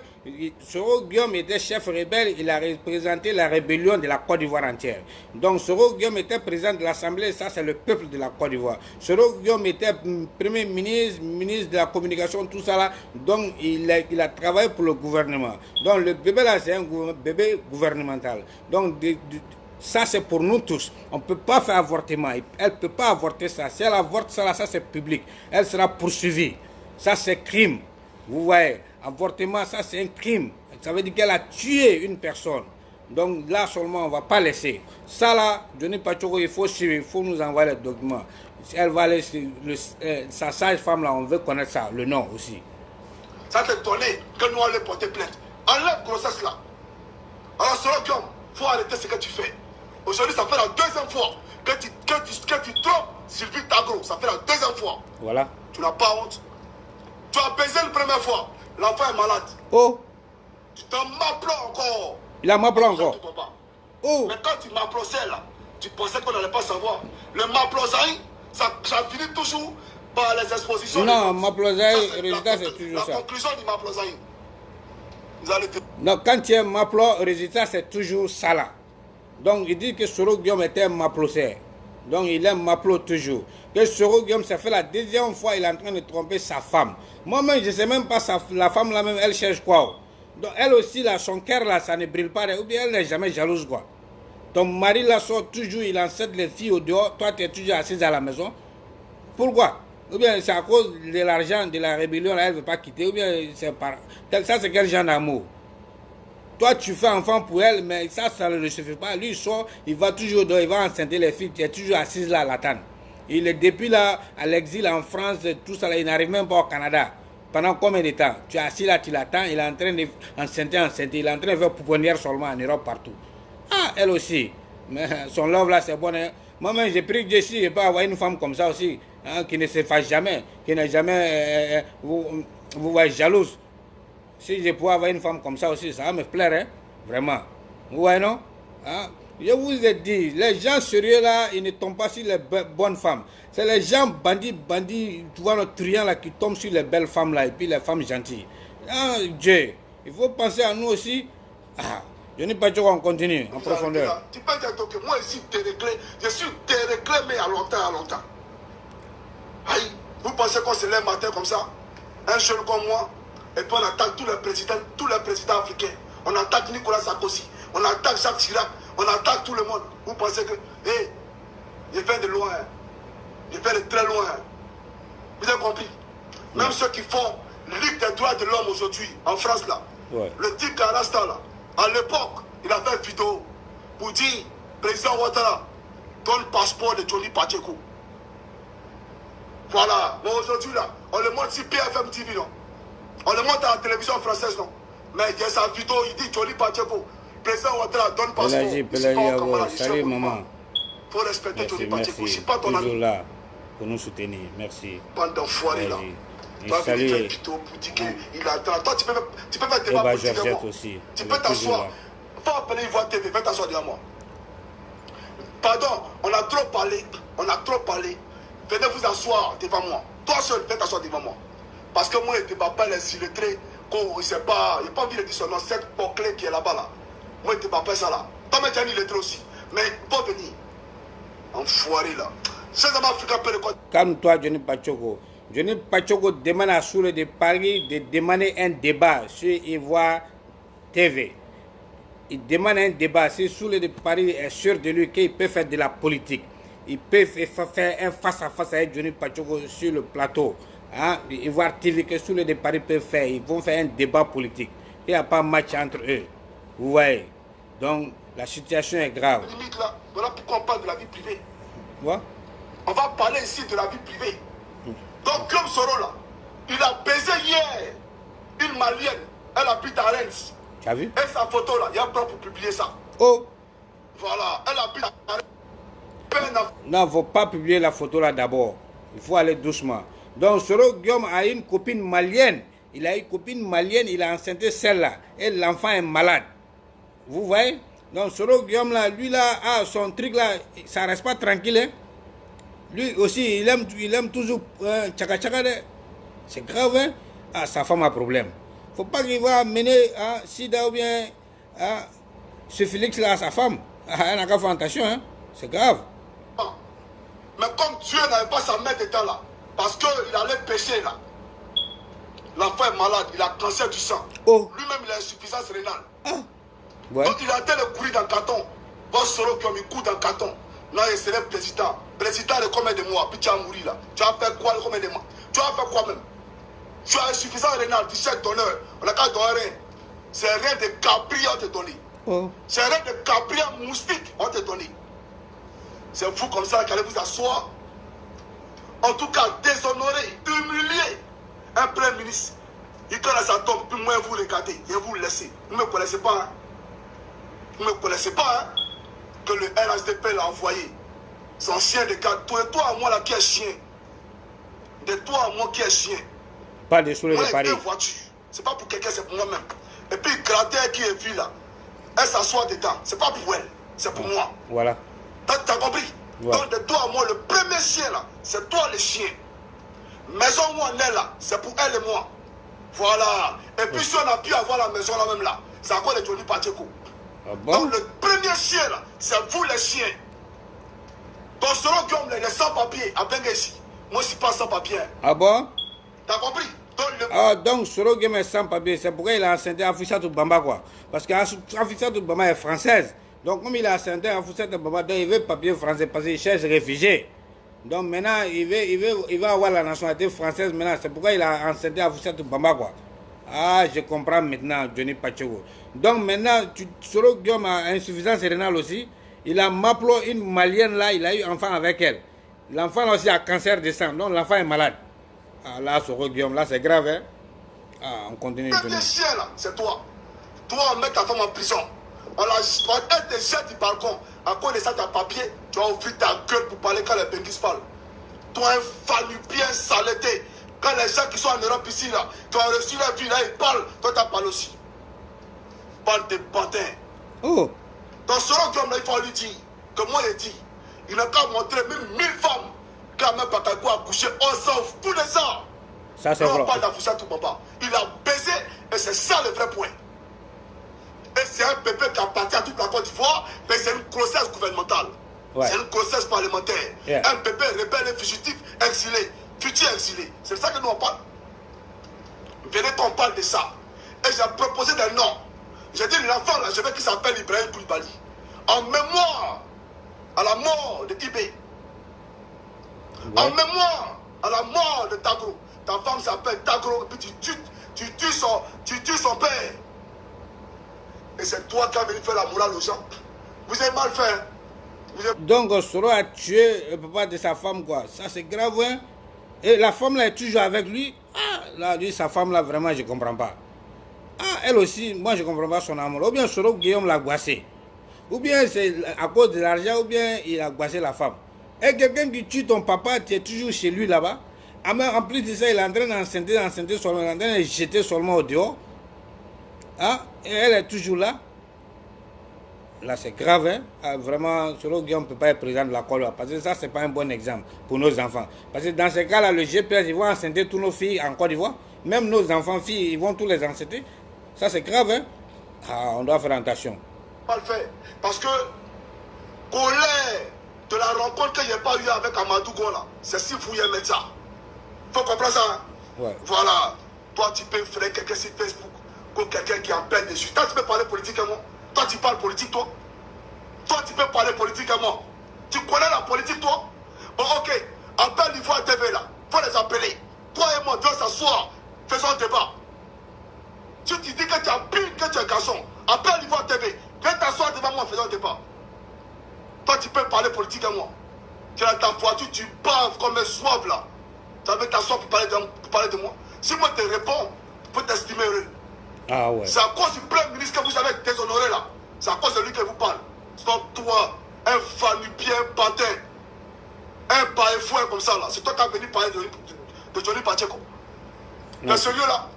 Soro Guillaume était chef rebelle, il a représenté la rébellion de la Côte d'Ivoire entière. Donc Soro Guillaume était président de l'Assemblée, ça c'est le peuple de la Côte d'Ivoire. Soro Guillaume était premier ministre, ministre de la communication, tout ça là. Donc il a travaillé pour le gouvernement. Donc le bébé là c'est un bébé gouvernemental. Donc ça c'est pour nous tous. On ne peut pas faire avortement. Elle ne peut pas avorter ça. Si elle avorte ça là, ça c'est public. Elle sera poursuivie. Ça c'est crime. Vous voyez, avortement, ça c'est un crime. Ça veut dire qu'elle a tué une personne. Donc là seulement, on ne va pas laisser. Ça là, Johnny Pacheco, il faut suivre, il faut nous envoyer les documents. Elle va laisser, sa sage-femme là, on veut connaître ça, le nom aussi. Ça t'est donné que nous allons porter plainte. Enlève grossesse là. Alors Soro Guillaume, il faut arrêter ce que tu fais. Aujourd'hui, ça fait la deuxième fois que tu trompes Sylvie Tagro. Ça fait la deuxième fois. Voilà. Tu n'as pas honte. Tu as baisé la première fois. L'enfant est malade. Oh. Tu t'en m'appelles encore. Il a m'appelé encore. Oh. Mais quand tu m'applaudissais là, tu pensais qu'on n'allait pas savoir. Le m'applaudissait, ça finit toujours par les expositions. Non, m'applaudissait, le résultat c'est toujours ça. La conclusion du m'applaudissait. Vous allez te... Donc quand tu es m'applaud, le résultat c'est toujours ça là. Donc il dit que Soro Guillaume était un m'applaudisseur. Donc il aime m'applaud toujours. Que Soro Guillaume, ça fait la deuxième fois il est en train de tromper sa femme. Moi-même, je ne sais même pas, la femme là-même, elle cherche quoi. Donc elle aussi, là, son cœur là, ça ne brille pas. Ou bien elle n'est jamais jalouse quoi. Ton mari là sort toujours, il encède les filles au dehors. Toi, tu es toujours assise à la maison. Pourquoi? Ou bien c'est à cause de l'argent, de la rébellion, là, elle ne veut pas quitter. Ou bien c'est par... Ça, c'est quel genre d'amour? Toi, tu fais enfant pour elle, mais ça ne le suffit pas. Lui, il sort, il va toujours dehors, il va enceinter les filles. Tu es toujours assise là à l'attendre. Il est depuis là, à l'exil en France, tout ça, là, il n'arrive même pas au Canada. Pendant combien de temps? Tu es assis là, tu l'attends, il est en train d'enceinte, il est en train de faire pouponnière seulement en Europe partout. Ah, elle aussi. Mais son love là, c'est bon. Hein? Moi-même, j'ai pris que Jessie, je peux avoir une femme comme ça aussi, hein, qui ne se fasse jamais, qui n'est jamais, vous voyez, jalouse. Si je pouvais avoir une femme comme ça aussi, ça va me plaire, hein? Vraiment. Vous voyez, non? Hein? Je vous ai dit, les gens sérieux là, ils ne tombent pas sur les bonnes femmes. C'est les gens bandits, tu vois, notre truand là, qui tombent sur les belles femmes là, et puis les femmes gentilles. Ah, Dieu, il faut penser à nous aussi. Ah, je n'ai pas dit qu'on continue en profondeur. Tu peux dire que moi ici, je suis déréglé, mais à longtemps. Aïe, vous pensez qu'on se lève matin comme ça? Un jeune comme moi, et puis on attaque tous les présidents africains. On attaque Nicolas Sarkozy, on attaque Jacques Chirac, on attaque tout le monde. Vous pensez que, hé, je viens de loin, je viens de très loin. Vous avez compris? Même ceux qui font Ligue des droits de l'homme aujourd'hui, en France là, le type Karasta là, à l'époque, il a fait une vidéo pour dire, président Ouattara, donne le passeport de Johnny Pacheco. Voilà, mais aujourd'hui là, on le montre sur BFM TV, non? On le montre à la télévision française, non? Mais il y a sa vidéo, il dit Johnny Pacheco, président Ouattara, donne le passeport. Salut maman. Il faut respecter Johnny Pacheco. Merci. C'est pas ton ami. Toujours là pour nous soutenir. Merci. Bande d'enfoirés là. Toi, tu fais une vidéo pour dire qu'il attend. Toi, tu peux faire des débats pour dire moi. Tu peux t'asseoir. Il faut appeler Ivoire TV, viens t'asseoir devant moi. Pardon, on a trop parlé. Venez vous asseoir devant moi. Toi seul, viens t'asseoir devant moi. Parce que moi, je ne pas les illettrés, il n'a pas envie de dire son nom, cette boucle qui est là-bas là. Moi, je ne pas ça là. Toi, mais tu es un illettré aussi. Mais pas venir. Enfoiré là. Ces hommes africains peuvent le quoi. Calme-toi, Johnny Pachogo. Johnny Pachogo demande à Soule de Paris de demander un débat sur Ivoire TV. Il demande un débat. Si Soule de Paris est sûr de lui qu'il peut faire de la politique, il peut faire un face-à-face avec Johnny Pachogo sur le plateau. Hein? Ivoire TV que Soule de Paris peut faire. Ils vont faire un débat politique. Il n'y a pas de match entre eux. Vous voyez. Donc, la situation est grave. Limite là, voilà pourquoi on parle de la vie privée. Ouais. On va parler ici de la vie privée. Donc, comme Soro là, il a baisé hier une malienne. Elle habite à Rennes. Tu as vu? Et sa photo là, il y a un plan pour publier ça. Oh! Voilà, elle habite à Rennes. Non, il ne faut pas publier la photo là d'abord. Il faut aller doucement. Donc, Soro Guillaume a une copine malienne. Il a une copine malienne, il a enceinté celle-là. Et l'enfant est malade. Vous voyez? Donc, Soro Guillaume là, lui là, son truc là, ça ne reste pas tranquille. Hein? Lui aussi, il aime toujours tchaka tchaka. C'est grave, hein? Ah, sa femme a problème. Il ne faut pas qu'il va mener Sida ou bien ce Félix là à sa femme. Elle n'a qu'à faire attention, hein? C'est grave. Mais comme Dieu n'avait pas sa main dedans là, parce qu'il allait pécher là, l'enfant est malade, il a cancer du sang. Oh. Lui-même, il a insuffisance rénale. Ah. Ouais. Donc il a été le courir dans le carton. Votre Soro qui a mis coup dans le carton. Là, il serait président. Président de combien de mois? Puis tu as mouru là. Tu as fait quoi? Combien de mois? Tu as fait quoi même? Tu as insuffisance rénale, tu sais donneur. On n'a qu'à donner rien. C'est rien de capri, on te donne. Oh. C'est rien de capri moustique, on te donne. C'est vous comme ça qui allez vous asseoir. En tout cas, déshonorer, humilier un premier ministre. Il quand sa tombe, puis moi vous regardez, et vous le laissez. Vous ne me connaissez pas, hein? Vous ne me connaissez pas, hein? Que le RHDP l'a envoyé. Son chien de garde. De toi à moi là qui est chien. De toi à moi qui est chien. Pas de Soule Moi, de Paris. deux voitures. C'est pas pour quelqu'un, c'est pour moi-même. Et puis, Gratter qui est vu là, elle s'assoit dedans. C'est pas pour elle, c'est pour moi. Voilà. T'as compris? Ouais. Donc, de toi à moi, le premier chien là, c'est toi le chien. Maison où on est là, c'est pour elle et moi. Voilà. Et puis, si on a pu avoir la maison là même là, c'est à cause de Johnny Pacheco. Ah bon? Donc, le premier chien là, c'est vous les chiens. Donc, selon Guillaume, les sans-papiers, à Bengessi, moi je suis pas sans-papier. Ah bon? T'as compris? Donc, Donc Soro Guillaume est sans papier. C'est pourquoi il a enceinté Afissatou Bamba, quoi. Parce qu'Afissatou Bamba est française. Donc, comme il a enceinté Afissatou Bamba, donc il veut papier français parce qu'il cherche réfugié. Donc, maintenant, il va avoir la nationalité française maintenant. C'est pourquoi il a enceinté Afissatou Bamba, quoi. Ah, je comprends maintenant, Johnny Pacheco. Donc, maintenant, Soro Guillaume a insuffisance rénale aussi. Il a Maplo, une malienne là, il a eu enfant avec elle. L'enfant aussi a cancer de sang, donc l'enfant est malade. Ah, là, Soro Guillaume, là, c'est grave, hein? Ah, on continue. le premier chien là, c'est toi. Toi, on met ta femme en prison. Elle te jette du balcon. À cause de ça, t'as papier, tu vas ouvrir ta gueule pour parler quand les Benguis parlent. Toi, un fallu bien saleté. Quand les gens qui sont en Europe ici, là, qui ont reçu la vie, là, ils parlent, toi, t'as parlé aussi. Parle de bantins. Oh! Dans ce rang, il faut lui dire que moi, il dit, il n'a qu'à montrer même 1000 femmes qui ont même pas qu'à accoucher, on s'en fout de ça. Ça, c'est vrai. On parle d'Afissatou Bamba. Il a baisé et c'est ça le vrai point. Et c'est un pépé qui appartient à toute la Côte d'Ivoire, mais c'est une grossesse gouvernementale. Ouais. C'est une grossesse parlementaire. Yeah. Un pépé rebelle et fugitif, exilé, futur exilé. C'est ça que nous on parle. Venez qu'on parle de ça. Et j'ai proposé des noms. J'ai dit l'enfant là, je veux qu'il s'appelle Ibrahim Koulibaly. En mémoire à la mort de Ibé. Ouais. En mémoire à la mort de Tagro. Ta femme s'appelle Tagro et puis tu tues son père. Et c'est toi qui as venu faire la morale aux gens. Vous avez mal fait. Donc Soro a tué le papa de sa femme, quoi. Ça, c'est grave, hein? Et la femme là est toujours avec lui. Ah, là, lui, sa femme là, vraiment, je ne comprends pas. Ah, elle aussi, moi, je ne comprends pas son amour. Ou bien Soro Guillaume l'a goissé. Ou bien c'est à cause de l'argent, ou bien il a goissé la femme. Et quelqu'un qui tue ton papa, tu es toujours chez lui là-bas. En plus de ça, il est en train d'enceinter seulement, il est en train de jeter seulement au dehors. Ah, et elle est toujours là. Là, c'est grave, hein? Ah, vraiment, Soro Guillaume ne peut pas être président de la Côte, parce que ça, ce n'est pas un bon exemple pour nos enfants. Parce que dans ces cas-là, le GPS, ils vont enceinter tous nos filles en Côte d'Ivoire. Même nos enfants filles, ils vont tous les enceinter. Ça, c'est grave, hein? Ah, on doit faire attention. Pas le faire. Parce que colère de la rencontre que j'ai pas eu avec Amadou Gola. C'est si vous aimez ça. Faut comprendre ça. Hein? Ouais. Voilà. Toi, tu peux faire quelqu'un sur Facebook comme quelqu'un qui en peine dessus. Toi, tu peux parler politique à moi. Toi, tu parles politique, toi. Toi, tu peux parler politique à moi. Tu connais la politique, toi. Bon, ok. Appelle l'Ivoire TV, là. Faut les appeler. Toi et moi, devons s'asseoir. Faisons un débat. Si tu dis que tu as pire, que tu es garçon, appelle l'Ivoire TV. Viens t'asseoir devant moi, faisons un débat. Toi, tu peux parler politique à moi. Tu as ta voiture, tu baves comme un soif, là. Tu avais t'asseoir pour parler de moi. Si moi, je te réponds, tu peux t'estimer heureux. Ah ouais. C'est à cause du premier ministre que vous avez déshonoré, là. C'est à cause de lui que vous parle. C'est toi, un fanupien, un patin, un paille-fouet comme ça, là. C'est toi qui as venu parler de Johnny Pacheco. Mais celui-là,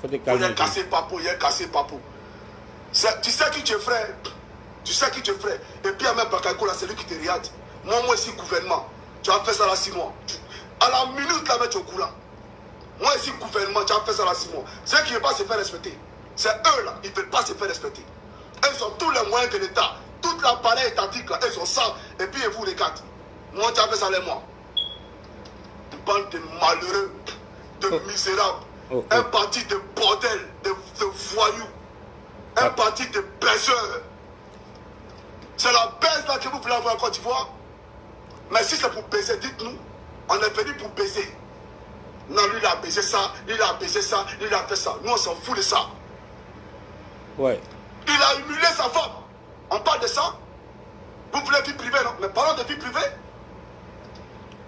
il est cassé papou, il est cassé papou. Tu sais qui tu es, frère. Tu sais qui tu es, frère. Et puis, même Bakayoko, là, c'est lui qui te regarde. Moi, ici, gouvernement, tu as fait ça là 6 mois. À la minute, là, tu es au courant. Moi, ici, gouvernement, tu as fait ça là 6 mois. Ceux qui ne veulent pas se faire respecter, c'est eux, là, ils ne veulent pas se faire respecter. Ils ont tous les moyens de l'État. Toute l'appareil étatique, là, ils ont ça. Et puis, ils vous regardent. Moi, tu as fait ça les mois. Une bande de malheureux, de misérables. Un parti de bordel, de voyous. Un parti de baisseurs. C'est la baisse là que vous voulez avoir en Côte d'Ivoire. Mais si c'est pour baiser, dites-nous. On est venu pour baiser. Non, lui il a baisé ça, lui il a baisé ça, lui il a fait ça. Nous on s'en fout de ça. Ouais. Il a humilié sa femme. On parle de ça. Vous voulez vie privée, non? Mais parlons de vie privée.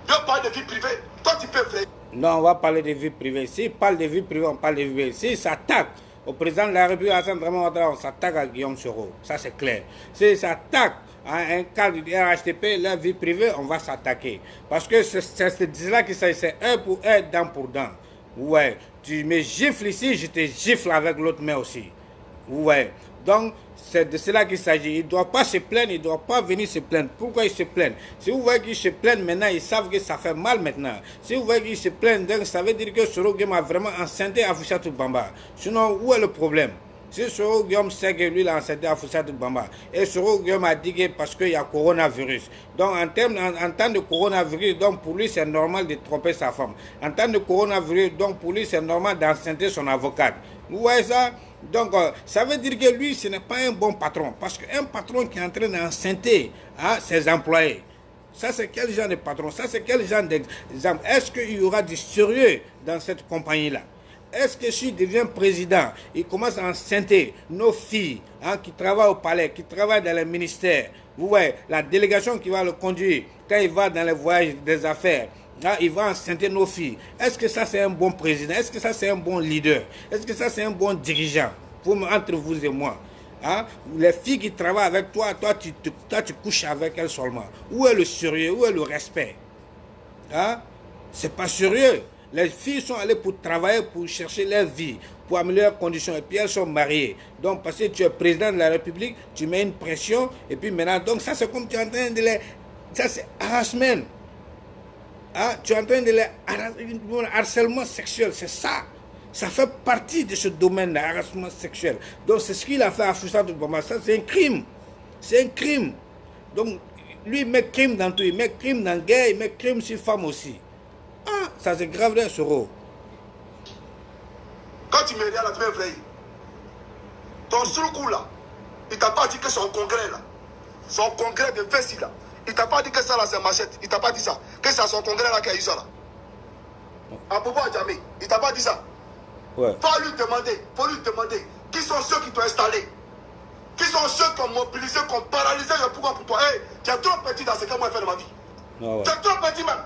Viens parler de vie privée. Toi tu peux faire. Non, on va parler de vie privée. S'il parle de vie privée, on parle de vie privée. S'il s'attaque au président de la République, on s'attaque à Guillaume Soro. Ça, c'est clair. S'il s'attaque à un cadre du RHTP, la vie privée, on va s'attaquer. Parce que c'est de là qu'il s'agit. C'est un pour un, dent pour dent. Ouais. Tu me gifles ici, je te gifle avec l'autre main aussi. Ouais. Donc, c'est de cela qu'il s'agit. Il ne doit pas se plaindre, il ne doit pas venir se plaindre. Pourquoi il se plaint? Si vous voyez qu'il se plaint maintenant, ils savent que ça fait mal maintenant. Si vous voyez qu'il se plaint, donc ça veut dire que Soro Guillaume a vraiment enceinté Afoussata Bamba. Sinon, où est le problème? Si Soro Guillaume sait que lui, il a enceinté Afoussata Bamba, et Soro Guillaume a dit que parce qu'il y a coronavirus. Donc, en temps de coronavirus, donc pour lui, c'est normal de tromper sa femme. En temps de coronavirus, donc pour lui, c'est normal d'enceinter son avocate. Vous voyez ça? Donc, ça veut dire que lui, ce n'est pas un bon patron. Parce qu'un patron qui est en train d'enceinter ses employés, ça c'est quel genre de patron? Ça c'est quel genre d'exemple? Est-ce qu'il y aura du sérieux dans cette compagnie-là? Est-ce que s'il devient président, il commence à enceinter nos filles qui travaillent au palais, qui travaillent dans les ministères? Vous voyez, la délégation qui va le conduire, quand il va dans les voyages des affaires, il va enceinter nos filles. Est-ce que ça c'est un bon président? Est-ce que ça c'est un bon leader? Est-ce que ça c'est un bon dirigeant? Entre vous et moi. Les filles qui travaillent avec toi, tu couches avec elles seulement. Où est le sérieux? Où est le respect? C'est pas sérieux. Les filles sont allées pour travailler, pour chercher leur vie, pour améliorer leurs conditions. Et puis elles sont mariées. Donc parce que tu es président de la République, tu mets une pression. Et puis maintenant, donc ça c'est comme tu es en train de les... Ça c'est harassment. Tu es en train de les harcèlement sexuel, c'est ça. Ça fait partie de ce domaine de harcèlement sexuel. Donc c'est ce qu'il a fait à Afoussata Bamba. Ça c'est un crime. C'est un crime. Donc lui il met crime dans tout. Il met crime dans guerre, il met crime sur femme aussi. Ça c'est grave d'un Soro. Quand tu me regardes, tu me vrai. Ton seul coup là, il t'a pas dit que son congrès là, son congrès de Fessi là, il t'a pas dit que ça là c'est machette. Il t'a pas dit ça. Que c'est à son congrès là qu'il y a eu ça là. À Bobo Adjamé, il t'a pas dit ça. Ouais. Faut lui demander qui sont ceux qui t'ont installé. Qui sont ceux qui ont mobilisé, qui ont paralysé le pouvoir pour toi. Hey, tu es trop petit dans ce que moi j'ai fait de ma vie. Ouais. Tu es trop petit même.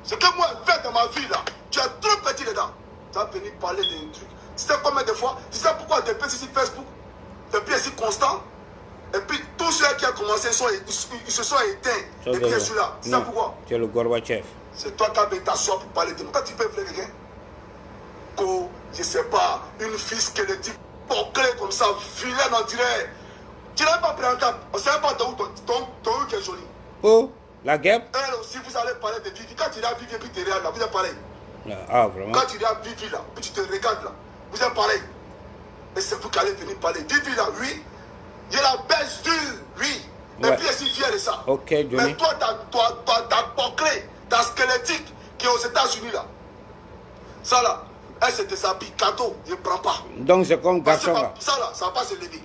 Ce que moi j'ai fait de ma vie là, tu es trop petit dedans. Tu vas venir parler d'un truc. Tu sais combien de fois, tu sais pourquoi depuis ici Facebook, depuis ici constant, et puis tous ceux qui ont commencé, ils se sont éteints. Et puis je suis là. Tu sais pourquoi? Tu es le Gorbatchev. C'est toi qui as besoin t'asseoir pour parler de moi. Quand tu peux faire quelqu'un, je sais pas, une fille squelettique, bouclée comme ça, vilaine on dirait. Tu n'es pas présentable. On ne sait pas d'où ton qui est joli. Oh, la guêpe? Elle aussi, vous allez parler de Vivi. Quand tu regardes Vivi et puis tu regardes là, vous êtes pareil. Vraiment? Quand tu regardes Vivi là, puis tu te regardes là, vous êtes pareil. Et c'est vous qui allez venir parler. Vivi là, oui. Il y a la baisse dure, oui. Ouais. Et puis je suis fier de ça. Ok, Johnny. Mais toi, ta bouclée, ta squelettique qui est aux États-Unis là, ça là, elle se déshabille, cadeau, je ne prends pas. Donc c'est comme Parce garçon que là. ça là, ça ne va pas se lever.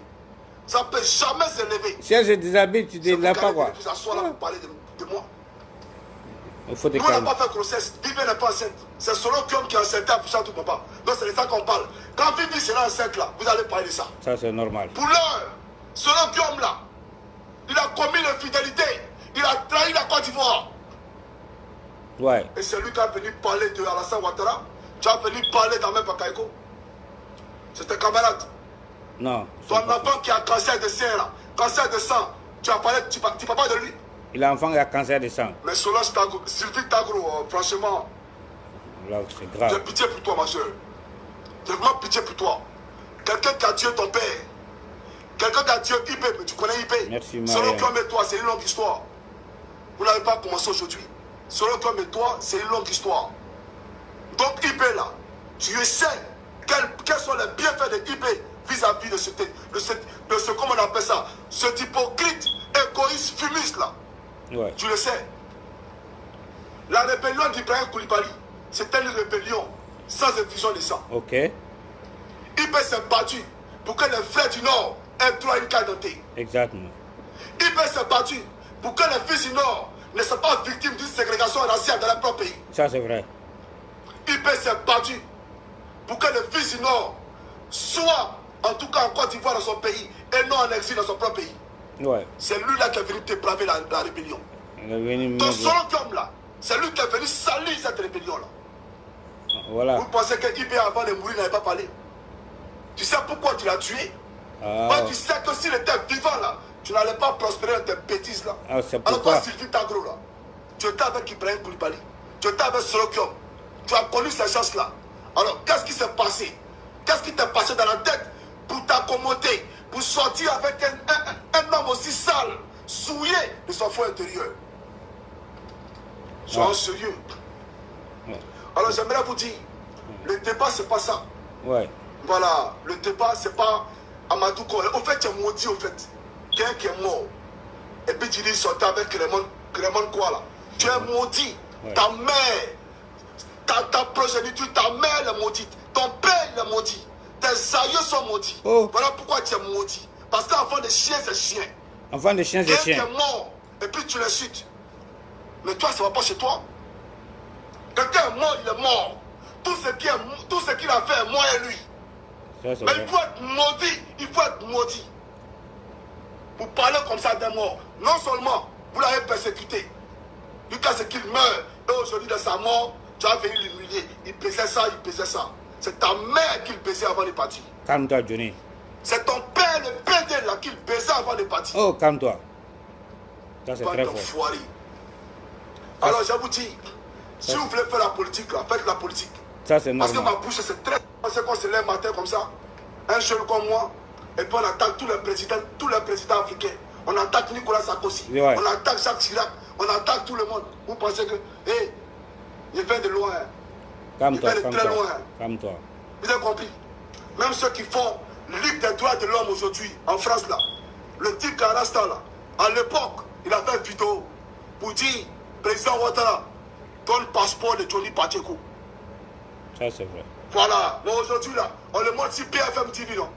Ça ne peut jamais se lever. Si elle se déshabille, tu ne l'as pas quoi. Vous asseoir là pour parler de moi. Il faut te Nous, on n'a calmer. pas fait grossesse. Vivi n'est pas enceinte. C'est solo qui est enceinte pour ça tout papa. Donc c'est de ça qu'on parle. Quand Vivi sera enceinte là, vous allez parler de ça. Ça c'est normal. Pour l'heure, solo là, il a commis l'infidélité. Il a trahi la Côte d'Ivoire. Ouais. Et c'est lui qui a venu parler de Alassane Ouattara. Tu as venu parler d'Ahmed Bakayoko. C'est un camarade. Non. Ton enfant qui a cancer de sein là, cancer de sang, tu as parlé, tu parles pas de lui. Il a un enfant qui a cancer de sang. Mais Solange Tagro, Sylvie Tagro, franchement, Là, c'est j'ai grave. pitié pour toi, ma soeur. J'ai vraiment pitié pour toi. Quelqu'un qui a tué ton père. Quelqu'un qui a tué IP, mais tu connais IP. Merci, Maria. Selon toi et toi, c'est une longue histoire. Vous n'avez pas commencé aujourd'hui. Selon toi et toi, c'est une longue histoire. Donc IP là, tu sais quels sont les bienfaits de IP vis-à-vis de ce comment on appelle ça, cet hypocrite, égoïste, fumiste là. Ouais. Tu le sais. La rébellion d'Ibrahim Koulibaly, c'était une rébellion sans effusion de sang. Ok. IP s'est battu pour que les frères du Nord aient droit à une carte d'identité. Exactement. IP s'est battu pour que les fils du Nord ne soient pas victimes d'une ségrégation raciale dans leur propre pays. Ça c'est vrai. IP s'est battu pour que les fils du Nord soient, en tout cas en Côte d'Ivoire dans son pays, et non en exil dans son propre pays. Ouais. C'est lui-là qui est venu débraver la rébellion. Il est venu Ton me- seul homme là, c'est lui qui est venu salir cette rébellion-là. Voilà. Vous pensez que IP avant de mourir n'avait pas parlé? Tu sais pourquoi tu l'as tué? Ah, Moi, tu sais que s'il était vivant là, tu n'allais pas prospérer dans tes bêtises là. Ah, c'est Alors pourquoi. toi, Sylvie Tagro là, tu étais avec Ibrahim Koulibaly, tu étais avec Sorokium, tu as connu ces gens-là. Alors, qu'est-ce qui s'est passé? Qu'est-ce qui t'est passé dans la tête pour t'accommoder, pour sortir avec un homme aussi sale, souillé de son fond intérieur? Sois sérieux. Ouais. Alors, j'aimerais vous dire, le débat, c'est pas ça. Ouais. Voilà, le débat, c'est pas Amadou Koué. Au fait, tu es maudit, au fait. Quelqu'un qui est mort. Et puis tu dis, sortir avec Raymond quoi là? Tu es maudit. Ouais. Ta mère, ta progéniture, ta mère est maudite. Ton père il est maudit. Tes aïeux sont maudits. Oh. Voilà pourquoi tu es maudit. Parce qu'enfant de chien, c'est chien. Enfant de chien, c'est Quelqu'un qui chien. est mort, et puis tu l'insultes. Mais toi, ça ne va pas chez toi. Quelqu'un est mort, il est mort. Tout ce qu'il a fait est mort et lui. Ça c'est Mais vrai. il faut être maudit, il faut être maudit. Vous parlez comme ça d'un mort. Non seulement vous l'avez persécuté, jusqu'à ce qu'il meure, et aujourd'hui de sa mort, tu as venu l'humilier. Il pesait ça, il pesait ça. C'est ta mère qu'il baisait avant de partir. Calme-toi, Johnny. C'est ton père, le PD là, qu'il baisait avant de partir. Oh, calme-toi. Ça c'est Bande très fort. d'enfoirés. Alors je vous dis, si vous voulez faire la politique là, faites la politique. Ça c'est Parce que normal. ma bouche c'est très... C'est qu'on se lève matin comme ça, un jeune comme moi, et puis on attaque tous les présidents africains. On attaque Nicolas Sarkozy, Ouais. on attaque Jacques Chirac, on attaque tout le monde. Vous pensez que, hé, il vient de loin. Calme-toi, il vient de très calme-toi. loin. Calme-toi. Vous avez compris? Même ceux qui font Ligue des droits de l'homme aujourd'hui, en France là, le type Karasta là, à l'époque, il a fait une vidéo pour dire, président Ouattara, donne le passeport de Johnny Pacheco. Ça c'est vrai. Voilà, mais aujourd'hui là, on le montre sur BFM TV, non?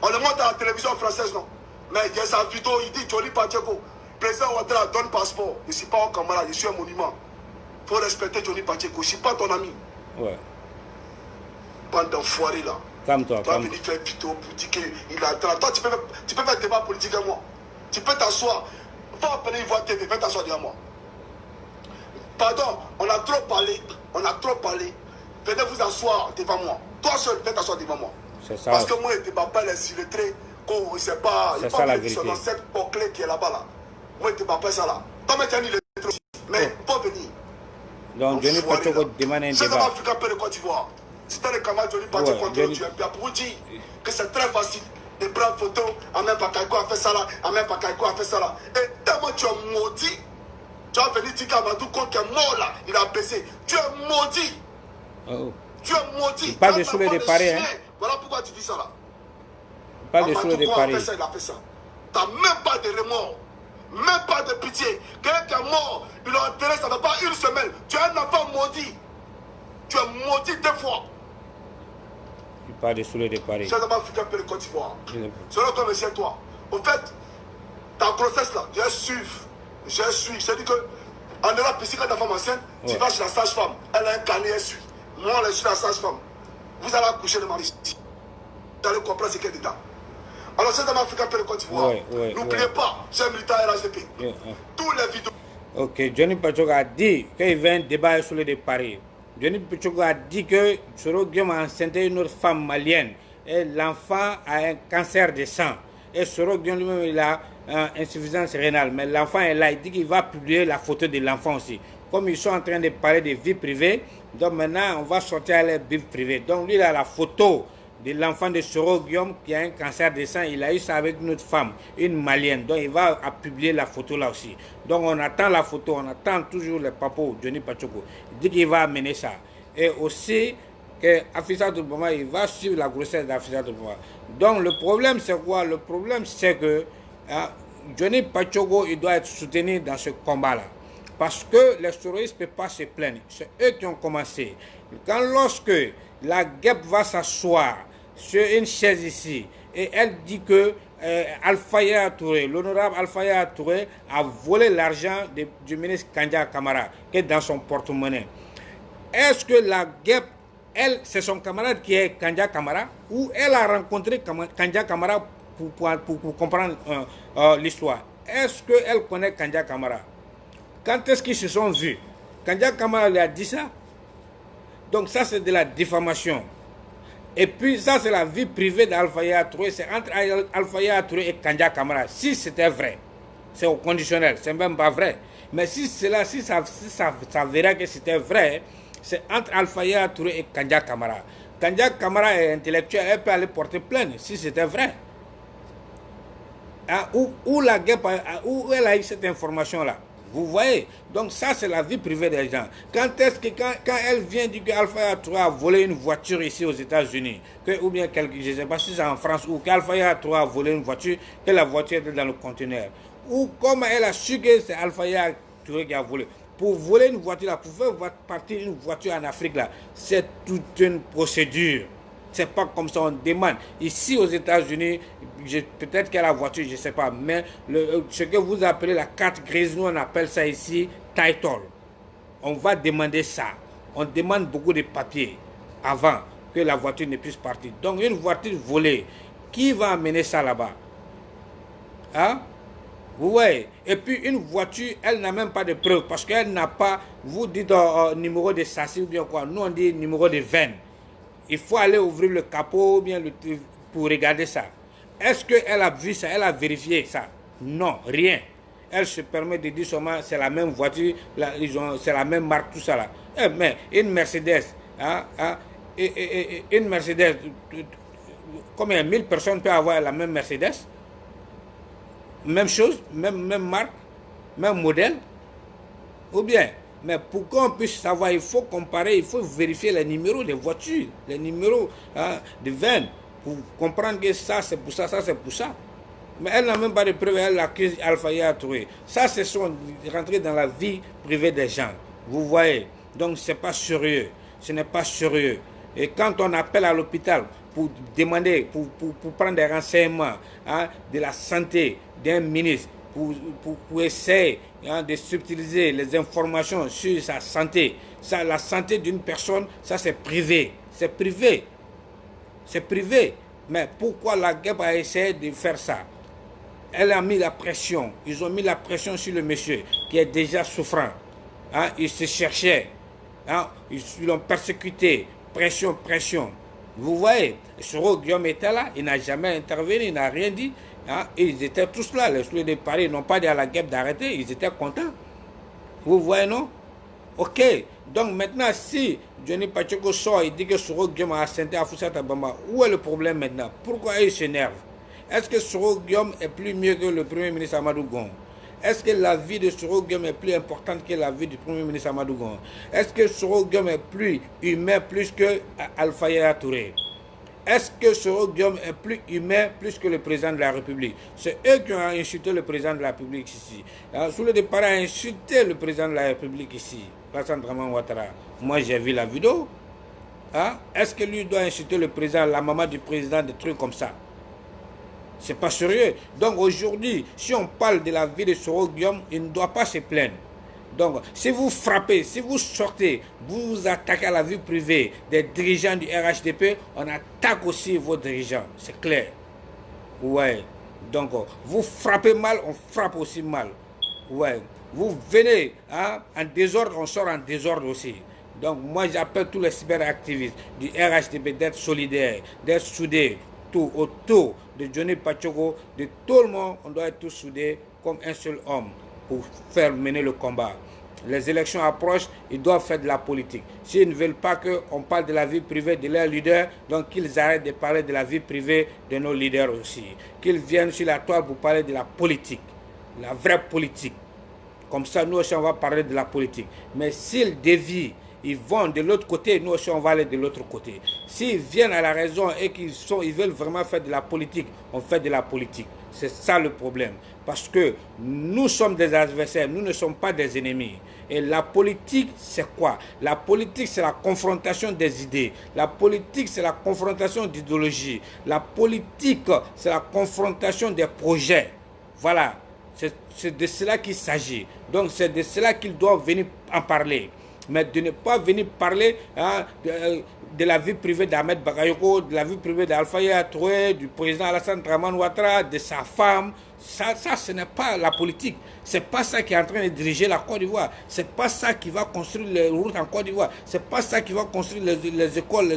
On le montre dans la télévision française, non? Mais il y a sa vidéo, il dit Johnny Pacheco, président Ouattara, donne passeport. Je ne suis pas un camarade, je suis un monument. Il faut respecter Johnny Pacheco, je ne suis pas ton ami. Ouais. Bande d'enfoirés là. Calme-toi, Tu vas calme-toi. venir faire une vidéo pour dire qu'il attend. Toi, tu peux faire un débat politique avec moi. Tu peux t'asseoir. Faut appeler Ivoire TV, viens t'asseoir derrière moi. Pardon, on a trop parlé. On a trop parlé. Venez vous asseoir devant moi. Toi seul, viens t'asseoir devant moi. C'est ça. Parce que moi, je ne débat pas les illettrés. Il ne sait pas. C'est ça la vérité. Dans cette clé qui est là-bas là. Moi, je ne débat pas ça là. Toi, mais tu es un illettré aussi. Mais il faut venir. Donc Johnny Pacheco demande un C'est dans débat. l'Afrique de Côte d'Ivoire. C'était le camarade Johnny Pacheco Ouais, contre Johnny- tu es pour vous dire que c'est très facile de prendre photo. Amen Pakayoko a fait ça là. Amen Pakayoko a fait ça là. Et tellement tu es maudit. Tu as venu dire qu'Amadou Kon qui est mort là, il a baissé. Tu es maudit. Oh. Tu es maudit. Il parle Tu de as soulever pas des paris, hein. chien. Voilà pourquoi tu dis ça là. Pas de Amadou soulever des Kon a paris. fait ça, il a fait ça. Tu n'as même pas de remords. Même pas de pitié. Quelqu'un qui est mort, il l'a enterré, ça ne fait pas une semaine. Tu es un enfant maudit. Tu es maudit 2 fois. Il parle de Soleil de Paris. Chers amis africains, de Côte d'Ivoire. Selon toi, monsieur, toi. Au fait, ta grossesse là, j'ai suivi. C'est-à-dire que en Europe, ici, quand ta femme enceinte, tu vas chez la sage-femme. Elle a un carnet, elle suit. Moi, je suis la sage-femme. Vous allez accoucher de mari ici. Vous allez comprendre ce qu'il y a dedans. Alors, chers amis africains, de Côte d'Ivoire. N'oubliez pas, chers militaires RHDP. Tous les vidéos. Ok, Johnny Pachogo a dit qu'il y avait un débat sur le de Paris. Johnny Pachogo a dit que Soro Guillaume a enceinté une autre femme malienne et l'enfant a un cancer de sang. Et Soro Guillaume lui-même, il a insuffisance rénale. Mais l'enfant est là, il dit qu'il va publier la photo de l'enfant aussi. Comme ils sont en train de parler de vie privée, donc maintenant on va sortir à la vie privée. Donc lui, il a la photo de l'enfant de Soro Guillaume qui a un cancer de sang. Il a eu ça avec une autre femme, une malienne. Donc il va publier la photo là aussi. Donc on attend la photo, on attend toujours le papa Johnny Pachogo. Il dit qu'il va amener ça. Et aussi que Afisa Toubama, il va suivre la grossesse d'Afisa Toubama. Donc le problème c'est quoi? Le problème c'est que Johnny Pachogo, il doit être soutenu dans ce combat-là. Parce que les terroristes ne peuvent pas se plaindre. C'est eux qui ont commencé. Lorsque la guêpe va s'asseoir sur une chaise ici et elle dit que Alpha Touré, l'honorable Alpha Touré a volé l'argent du ministre Kandja Kamara qui est dans son porte-monnaie. Est-ce que la guêpe, elle, c'est son camarade qui est Kandja Kamara ou elle a rencontré Kandja Kamara pour comprendre l'histoire? Est-ce qu'elle connaît Kandja Kamara? Quand est-ce qu'ils se sont vus? Kandja Kamara lui a dit ça. Donc ça c'est de la diffamation. Et puis ça c'est la vie privée d'Alpha Touré. C'est entre Alpha Touré et Kandja Kamara. Si c'était vrai, c'est au conditionnel, c'est même pas vrai. Mais si ça verra que c'était vrai, c'est entre Alpha Touré et Kandja Kamara. Kandja Kamara est intellectuelle, elle peut aller porter plainte si c'était vrai. Où la guêpe, où elle a eu cette information-là? Vous voyez? Donc ça c'est la vie privée des gens. Quand elle vient dire qu'Alpha Touré a volé une voiture ici aux États-Unis, ou bien je ne sais pas si c'est en France, ou qu'Alpha Touré a volé une voiture, que la voiture était dans le conteneur, ou comment elle a su que c'est Alpha Touré qui a volé. Pour voler une voiture là, pour faire partir une voiture en Afrique là, c'est toute une procédure. C'est pas comme ça, on demande. Ici aux États-Unis, peut-être qu'elle a la voiture, je ne sais pas, mais ce que vous appelez la carte grise, nous on appelle ça ici title. On va demander ça. On demande beaucoup de papiers avant que la voiture ne puisse partir. Donc une voiture volée, qui va amener ça là-bas? Hein? Vous voyez? Et puis une voiture, elle n'a même pas de preuve parce qu'elle n'a pas, vous dites numéro de châssis ou bien quoi, nous on dit numéro de veine. Il faut aller ouvrir le capot ou bien pour regarder ça. Est-ce qu'elle a vu ça? Elle a vérifié ça? Non, rien. Elle se permet de dire seulement c'est la même voiture, c'est la même marque, tout ça là. Mais une Mercedes, une Mercedes, combien 1000 personnes peuvent avoir la même Mercedes? Même chose, même marque, même modèle? Ou bien? Mais pour qu'on puisse savoir, il faut comparer, il faut vérifier les numéros des voitures, les numéros de veine, pour comprendre que ça c'est pour ça, ça c'est pour ça. Mais elle n'a même pas de preuves, elle accuse Alpha Touré. Ça, c'est rentrer dans la vie privée des gens. Vous voyez? Donc, ce n'est pas sérieux. Ce n'est pas sérieux. Et quand on appelle à l'hôpital pour demander, pour prendre des renseignements de la santé d'un ministre, pour essayer de subtiliser les informations sur sa santé. Ça, la santé d'une personne, ça c'est privé. C'est privé. C'est privé. Mais pourquoi la guerre a essayé de faire ça? Elle a mis la pression. Ils ont mis la pression sur le monsieur qui est déjà souffrant. Il se cherchait. Ils l'ont persécuté. Pression, pression. Vous voyez, Soro Guillaume était là, il n'a jamais intervenu, il n'a rien dit. Ils étaient tous là, les Soulés de Paris n'ont pas dit à la guêpe d'arrêter, ils étaient contents. Vous voyez, non? Ok, donc maintenant, si Johnny Pachogo sort et dit que Soro Guillaume a assenté à Foussata Bamba, où est le problème maintenant? Pourquoi il s'énerve? Est-ce que Soro Guillaume est plus mieux que le Premier ministre Amadou Gon? Est-ce que la vie de Soro Guillaume est plus importante que la vie du Premier ministre Amadou Gon? Est-ce que Soro Guillaume est plus humain, plus que Alpha Touré? Est-ce que Soro Guillaume est plus humain plus que le président de la République? C'est eux qui ont insulté le président de la République ici. Sous le départ, a insulté le président de la République ici, Alassane Dramane Ouattara. Moi, j'ai vu la vidéo. Est-ce que lui doit insulter le président, la maman du président, des trucs comme ça? C'est pas sérieux. Donc aujourd'hui, si on parle de la vie de Soro Guillaume, il ne doit pas se plaindre. Donc, si vous frappez, si vous sortez, vous vous attaquez à la vie privée des dirigeants du RHDP, on attaque aussi vos dirigeants. C'est clair. Ouais. Donc, vous frappez mal, on frappe aussi mal. Ouais. Vous venez en désordre, on sort en désordre aussi. Donc, moi, j'appelle tous les cyberactivistes du RHDP d'être solidaires, d'être soudés, tout autour de Johnny Pacheco, de tout le monde, on doit être tous soudés comme un seul homme pour faire mener le combat. Les élections approchent, ils doivent faire de la politique. S'ils ne veulent pas qu'on parle de la vie privée de leurs leaders, donc qu'ils arrêtent de parler de la vie privée de nos leaders aussi. Qu'ils viennent sur la toile pour parler de la politique, la vraie politique. Comme ça, nous aussi, on va parler de la politique. Mais s'ils dévient, ils vont de l'autre côté, nous aussi, on va aller de l'autre côté. S'ils viennent à la raison et ils veulent vraiment faire de la politique, on fait de la politique. C'est ça le problème. Parce que nous sommes des adversaires, nous ne sommes pas des ennemis. Et la politique, c'est quoi? La politique, c'est la confrontation des idées. La politique, c'est la confrontation d'idéologies. La politique, c'est la confrontation des projets. Voilà. C'est de cela qu'il s'agit. Donc, c'est de cela qu'ils doivent venir en parler. Mais de ne pas venir parler de la vie privée d'Ahmed Bakayoko, de la vie privée d'Alpha Toué, du président Alassane Dramane Ouattara, de sa femme. Ça, ce n'est pas la politique. C'est pas ça qui est en train de diriger la Côte d'Ivoire. C'est pas ça qui va construire les routes en Côte d'Ivoire. C'est pas ça qui va construire les écoles,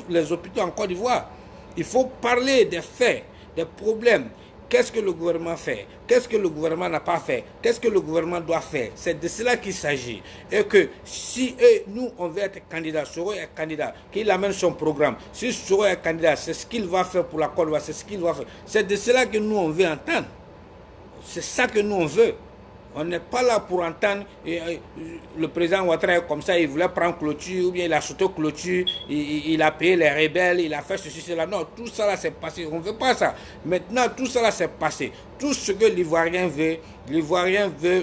les hôpitaux en Côte d'Ivoire. Il faut parler des faits, des problèmes. Qu'est-ce que le gouvernement fait? Qu'est-ce que le gouvernement n'a pas fait? Qu'est-ce que le gouvernement doit faire? C'est de cela qu'il s'agit. Et que si nous, on veut être candidat, Soro est candidat, qu'il amène son programme. Si Soro est candidat, c'est ce qu'il va faire pour la Côte d'Ivoire, c'est ce qu'il va faire. C'est de cela que nous, on veut entendre. C'est ça que nous, on veut. On n'est pas là pour entendre le président Ouattara comme ça, il voulait prendre clôture, ou bien il a sauté clôture, il a payé les rebelles, il a fait ceci, cela. Non, tout ça là c'est passé. On ne veut pas ça. Maintenant, tout ça là c'est passé. Tout ce que l'Ivoirien veut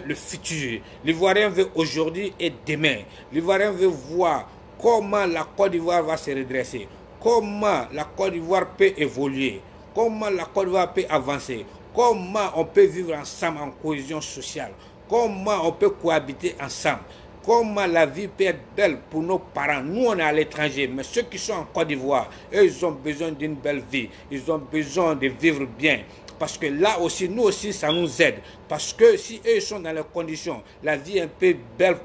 le futur. L'Ivoirien veut aujourd'hui et demain. L'Ivoirien veut voir comment la Côte d'Ivoire va se redresser, comment la Côte d'Ivoire peut évoluer, comment la Côte d'Ivoire peut avancer. Comment on peut vivre ensemble en cohésion sociale? Comment on peut cohabiter ensemble? Comment la vie peut être belle pour nos parents? Nous, on est à l'étranger, mais ceux qui sont en Côte d'Ivoire, eux, ils ont besoin d'une belle vie. Ils ont besoin de vivre bien. Parce que là aussi, nous aussi, ça nous aide. Parce que si eux sont dans les conditions, la vie est un peu belle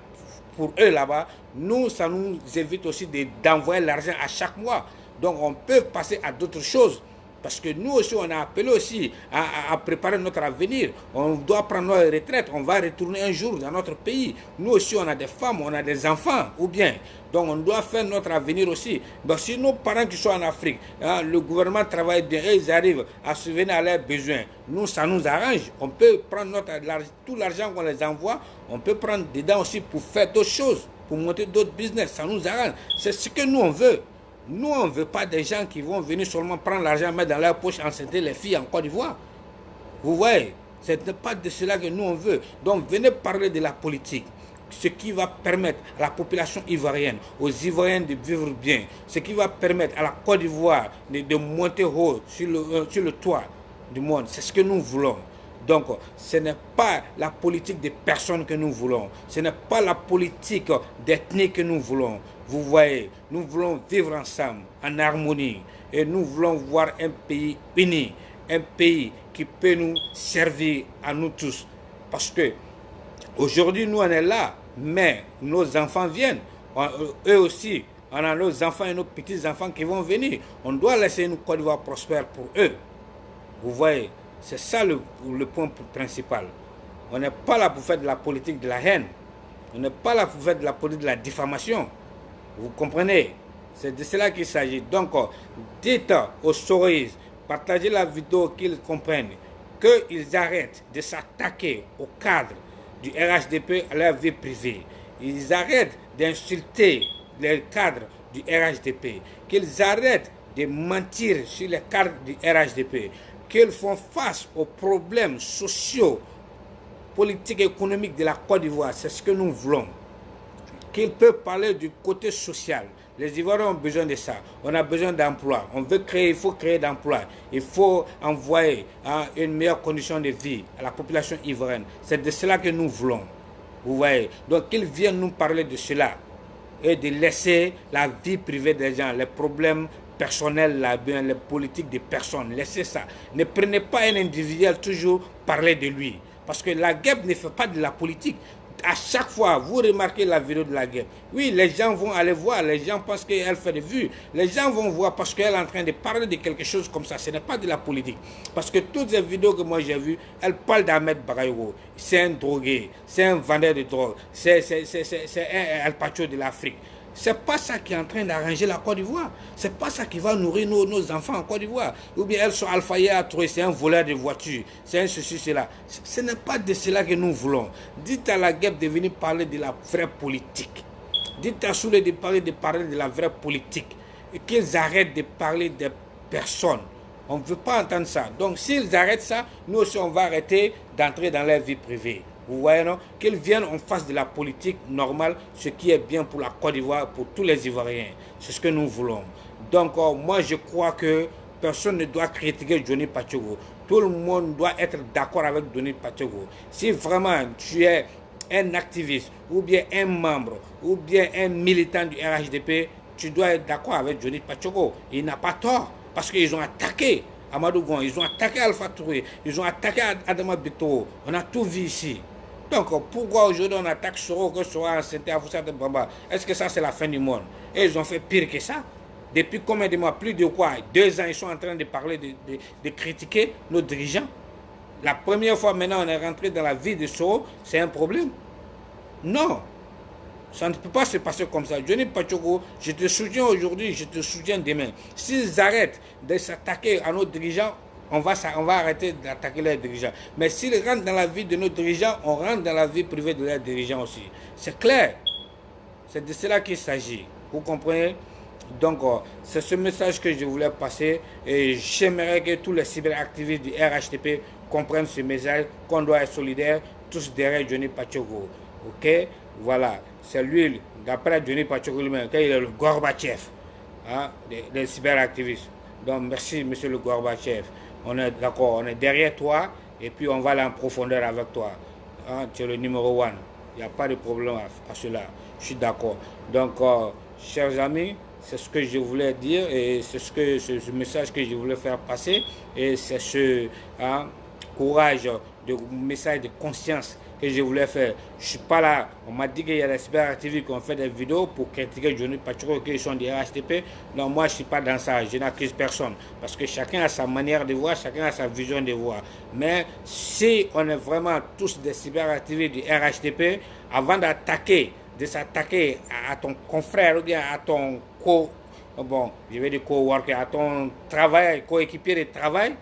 pour eux là-bas, nous, ça nous évite aussi d'envoyer l'argent à chaque mois. Donc, on peut passer à d'autres choses. Parce que nous aussi, on a appelé aussi à préparer notre avenir. On doit prendre notre retraite. On va retourner un jour dans notre pays. Nous aussi, on a des femmes, on a des enfants, ou bien. Donc, on doit faire notre avenir aussi. Donc, si nos parents qui sont en Afrique, le gouvernement travaille bien et ils arrivent à subvenir à leurs besoins, nous, ça nous arrange. On peut prendre tout l'argent qu'on les envoie, on peut prendre dedans aussi pour faire d'autres choses, pour monter d'autres business. Ça nous arrange. C'est ce que nous, on veut. Nous, on ne veut pas des gens qui vont venir seulement prendre l'argent, mettre dans leur poche, enceinter les filles en Côte d'Ivoire. Vous voyez, ce n'est pas de cela que nous, on veut. Donc, venez parler de la politique. Ce qui va permettre à la population ivoirienne, aux Ivoiriens de vivre bien. Ce qui va permettre à la Côte d'Ivoire de monter haut sur le toit du monde. C'est ce que nous voulons. Donc, ce n'est pas la politique des personnes que nous voulons. Ce n'est pas la politique d'ethnie que nous voulons. Vous voyez, nous voulons vivre ensemble, en harmonie. Et nous voulons voir un pays uni. Un pays qui peut nous servir à nous tous. Parce que aujourd'hui, nous, on est là. Mais nos enfants viennent. Eux aussi, on a nos enfants et nos petits-enfants qui vont venir. On doit laisser une Côte d'Ivoire prospère pour eux. Vous voyez, c'est ça le point principal. On n'est pas là pour faire de la politique de la haine. On n'est pas là pour faire de la politique de la diffamation. Vous comprenez? C'est de cela qu'il s'agit. Donc, dites aux Soroïs, partagez la vidéo qu'ils comprennent, qu'ils arrêtent de s'attaquer au cadre du RHDP à leur vie privée. Ils arrêtent d'insulter les cadres du RHDP. Qu'ils arrêtent de mentir sur les cartes du RHDP, qu'ils font face aux problèmes sociaux, politiques et économiques de la Côte d'Ivoire. C'est ce que nous voulons. Qu'ils peuvent parler du côté social. Les Ivoiriens ont besoin de ça. On a besoin d'emploi. On veut créer, il faut créer d'emplois. Il faut envoyer une meilleure condition de vie à la population ivoirienne. C'est de cela que nous voulons. Vous voyez. Donc qu'ils viennent nous parler de cela et de laisser la vie privée des gens, les problèmes personnels, les politiques des personnes. Laissez ça. Ne prenez pas un individuel toujours parler de lui. Parce que la guerre ne fait pas de la politique. À chaque fois, vous remarquez la vidéo de la guerre. Oui, les gens vont aller voir, les gens pensent qu'elle fait des vues. Les gens vont voir parce qu'elle est en train de parler de quelque chose comme ça. Ce n'est pas de la politique. Parce que toutes les vidéos que moi j'ai vues, elle parle d'Ahmed Barayo. C'est un drogué, c'est un vendeur de drogue, c'est un alpacho de l'Afrique. C'est pas ça qui est en train d'arranger la Côte d'Ivoire. C'est pas ça qui va nourrir nos enfants en Côte d'Ivoire. Ou bien elles sont alphaillées à trouver, c'est un voleur de voiture, c'est un ceci, cela. Ce n'est pas de cela que nous voulons. Dites à la guêpe de venir parler de la vraie politique. Dites à Soule de parler de la vraie politique. Et qu'ils arrêtent de parler des personnes. On ne veut pas entendre ça. Donc s'ils arrêtent ça, nous aussi on va arrêter d'entrer dans leur vie privée. Vous voyez, non? Qu'ils viennent en face de la politique normale, ce qui est bien pour la Côte d'Ivoire, pour tous les Ivoiriens. C'est ce que nous voulons. Donc, moi, je crois que personne ne doit critiquer Johnny Pacheco. Tout le monde doit être d'accord avec Johnny Pacheco. Si vraiment tu es un activiste, ou bien un membre, ou bien un militant du RHDP, tu dois être d'accord avec Johnny Pacheco. Il n'a pas tort, parce qu'ils ont attaqué Amadou Gon, ils ont attaqué Alpha Touré, ils ont attaqué Adama Bitoro. On a tout vu ici. Donc, pourquoi aujourd'hui on attaque Soro, que Soro a Saint-Étienne, de Bamba? Est-ce que ça c'est la fin du monde? Et ils ont fait pire que ça. Depuis combien de mois? Plus de quoi? 2 ans, ils sont en train de parler, de critiquer nos dirigeants. La première fois maintenant on est rentré dans la vie de Soro, c'est un problème. Non. Ça ne peut pas se passer comme ça. Johnny Pacheco, je te soutiens aujourd'hui, je te soutiens demain. S'ils arrêtent de s'attaquer à nos dirigeants, on va arrêter d'attaquer les dirigeants. Mais s'ils rentrent dans la vie de nos dirigeants, on rentre dans la vie privée de leurs dirigeants aussi. C'est clair. C'est de cela qu'il s'agit. Vous comprenez? Donc, c'est ce message que je voulais passer. Et j'aimerais que tous les cyberactivistes du RHDP comprennent ce message, qu'on doit être solidaires, tous derrière Johnny Pacheco. Ok? Voilà. C'est lui, d'après Johnny Pacheco lui-même, il est le Gorbatchev des cyberactivistes. Donc, merci, monsieur le Gorbatchev. On est d'accord, on est derrière toi et puis on va aller en profondeur avec toi. Tu es le numéro 1. Il n'y a pas de problème à cela. Je suis d'accord. Donc, chers amis, c'est ce que je voulais dire et c'est ce message que je voulais faire passer. Et c'est ce courage, de message de conscience que je voulais faire. Je ne suis pas là. On m'a dit qu'il y a des cyberactivistes qui ont fait des vidéos pour critiquer Johnny Pacheco, qui sont des RHDP. Non, moi je ne suis pas dans ça. Je n'accuse personne. Parce que chacun a sa manière de voir, chacun a sa vision de voir. Mais si on est vraiment tous des cyberactivistes du RHDP, avant de s'attaquer à ton confrère ou bien à ton coworker, à ton coéquipier de travail,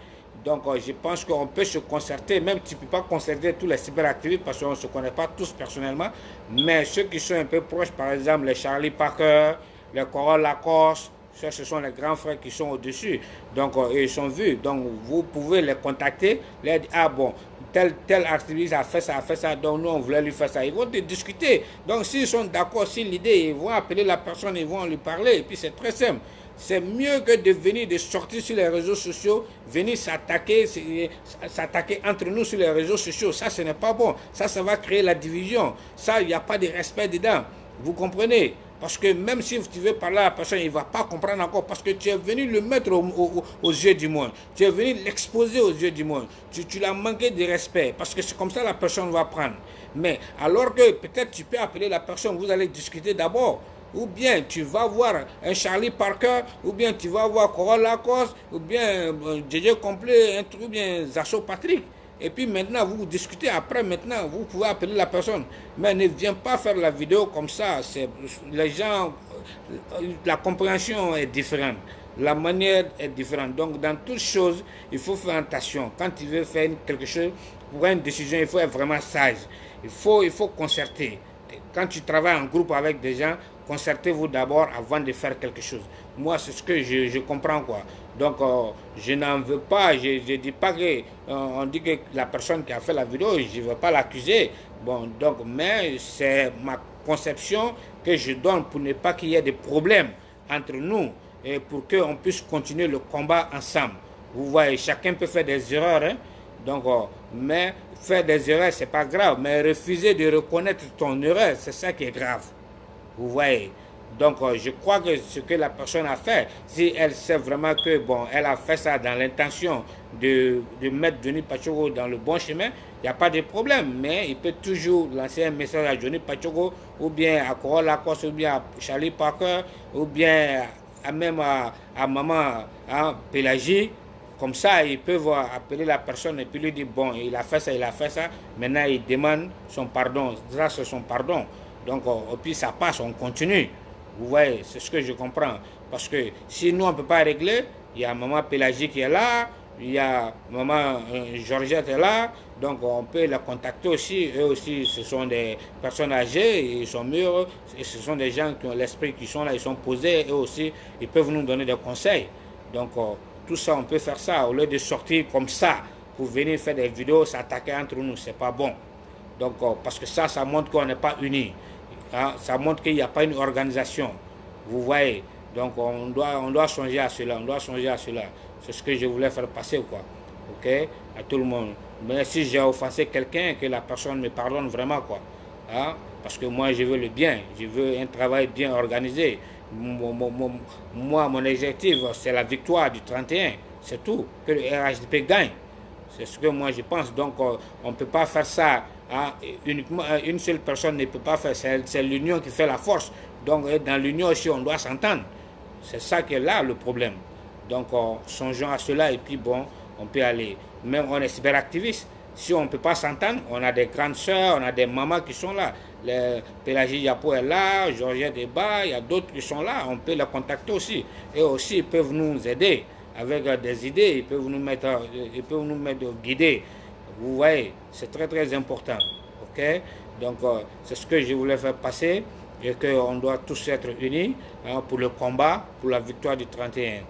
donc je pense qu'on peut se concerter, même tu ne peux pas concerter tous les cyberactivistes parce qu'on ne se connaît pas tous personnellement, mais ceux qui sont un peu proches, par exemple les Charlie Parker, les Coral Lacoste, ce sont les grands frères qui sont au-dessus, donc ils sont vus, donc vous pouvez les contacter, leur dire, ah bon, tel activiste a fait ça, donc nous on voulait lui faire ça, ils vont te discuter, donc s'ils sont d'accord sur l'idée, ils vont appeler la personne, ils vont lui parler, et puis c'est très simple. C'est mieux que de sortir sur les réseaux sociaux, venir s'attaquer entre nous sur les réseaux sociaux. Ça, ce n'est pas bon. Ça va créer la division. Ça, il n'y a pas de respect dedans. Vous comprenez? Parce que même si tu veux parler à la personne, il ne va pas comprendre encore. Parce que tu es venu le mettre aux yeux du monde. Tu es venu l'exposer aux yeux du monde. Tu l'as manqué de respect. Parce que c'est comme ça que la personne va prendre. Mais alors que peut-être tu peux appeler la personne, vous allez discuter d'abord. Ou bien tu vas voir un Charlie Parker, ou bien tu vas voir Coral Lacoste, ou bien JJ Complet, ou bien Zasso Patrick. Et puis maintenant, vous discutez. Après, maintenant, vous pouvez appeler la personne. Mais ne viens pas faire la vidéo comme ça. Les gens, la compréhension est différente. La manière est différente. Donc, dans toutes choses, il faut faire attention. Quand tu veux faire quelque chose, pour une décision, il faut être vraiment sage. Il faut concerter. Quand tu travailles en groupe avec des gens, concertez-vous d'abord avant de faire quelque chose. Moi, c'est ce que je comprends, quoi. Donc, je n'en veux pas, je dis pas que, on dit que la personne qui a fait la vidéo, je ne veux pas l'accuser. Bon, donc, mais c'est ma conception que je donne pour ne pas qu'il y ait des problèmes entre nous et pour qu'on puisse continuer le combat ensemble. Vous voyez, chacun peut faire des erreurs, hein? Donc, mais faire des erreurs, c'est pas grave, mais refuser de reconnaître ton erreur, c'est ça qui est grave. Vous voyez. Donc, je crois que ce que la personne a fait, si elle sait vraiment que, bon, elle a fait ça dans l'intention de mettre Johnny Pachogo dans le bon chemin, il n'y a pas de problème. Mais il peut toujours lancer un message à Johnny Pachogo, ou bien à Corolla Lacoste, ou bien à Charlie Parker, ou bien même à maman Pélagie. Comme ça, ils peuvent appeler la personne et puis lui dire, bon, il a fait ça, maintenant il demande son pardon, ça c'est son pardon. Donc, et puis ça passe, on continue. Vous voyez, c'est ce que je comprends. Parce que si nous, on ne peut pas régler, il y a maman Pélagie qui est là, il y a maman Georgette est là, donc on peut la contacter aussi. Eux aussi, ce sont des personnes âgées, ils sont mûrs, et ce sont des gens qui ont l'esprit, qui sont là, ils sont posés, eux aussi, ils peuvent nous donner des conseils. Donc, tout ça, on peut faire ça, au lieu de sortir comme ça, pour venir faire des vidéos, s'attaquer entre nous, c'est pas bon. Donc, parce que ça montre qu'on n'est pas unis. Hein? Ça montre qu'il n'y a pas une organisation. Vous voyez. Donc, on doit songer à cela, C'est ce que je voulais faire passer, quoi. Ok? À tout le monde. Mais si j'ai offensé quelqu'un, que la personne me pardonne vraiment, quoi. Hein? Parce que moi, je veux le bien. Je veux un travail bien organisé. Moi, mon objectif, c'est la victoire du 31. C'est tout. Que le RHDP gagne. C'est ce que moi je pense. Donc, on ne peut pas faire ça. Hein, uniquement, une seule personne ne peut pas faire. C'est l'union qui fait la force. Donc, dans l'union aussi, on doit s'entendre. C'est ça qui est là le problème. Donc, songeons à cela et puis bon, on peut aller. Même on est cyberactiviste. Si on ne peut pas s'entendre, on a des grandes soeurs, on a des mamans qui sont là. Pélagie Yapo est là, Georgette Débat, il y a d'autres qui sont là. On peut les contacter aussi. Et aussi, ils peuvent nous aider avec des idées. Ils peuvent nous mettre guider. Vous voyez, c'est très très important. Ok? Donc, c'est ce que je voulais faire passer. Et qu'on doit tous être unis pour le combat, pour la victoire du 31.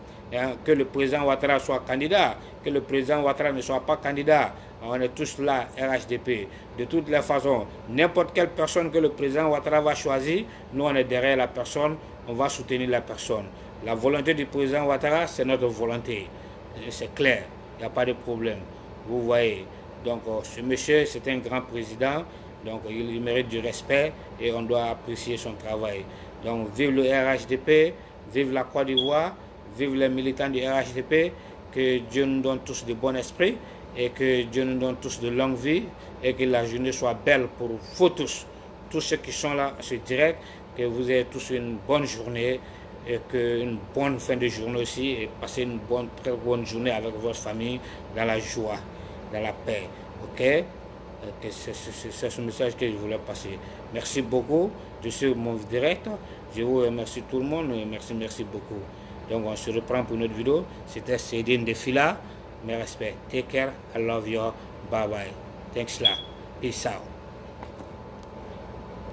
Que le président Ouattara soit candidat, que le président Ouattara ne soit pas candidat. On est tous là, RHDP. De toutes les façons, n'importe quelle personne que le président Ouattara va choisir, nous on est derrière la personne, on va soutenir la personne. La volonté du président Ouattara, c'est notre volonté. C'est clair, il n'y a pas de problème. Vous voyez. Donc ce monsieur, c'est un grand président, donc il mérite du respect et on doit apprécier son travail. Donc vive le RHDP, vive la Côte d'Ivoire, vive les militants du RHDP, que Dieu nous donne tous de bon esprit et que Dieu nous donne tous de longue vie et que la journée soit belle pour vous tous ceux qui sont là à ce direct, que vous ayez tous une bonne journée et une bonne fin de journée aussi et passez une très bonne journée avec votre famille dans la joie, dans la paix. Ok? C'est ce message que je voulais passer. Merci beaucoup. Je suis mon direct. Je vous remercie tout le monde. Merci beaucoup. Donc on se reprend pour une autre vidéo. C'était Cédine de Fila. Mes respects. Take care. I love you. Bye bye. Thanks là. Peace out.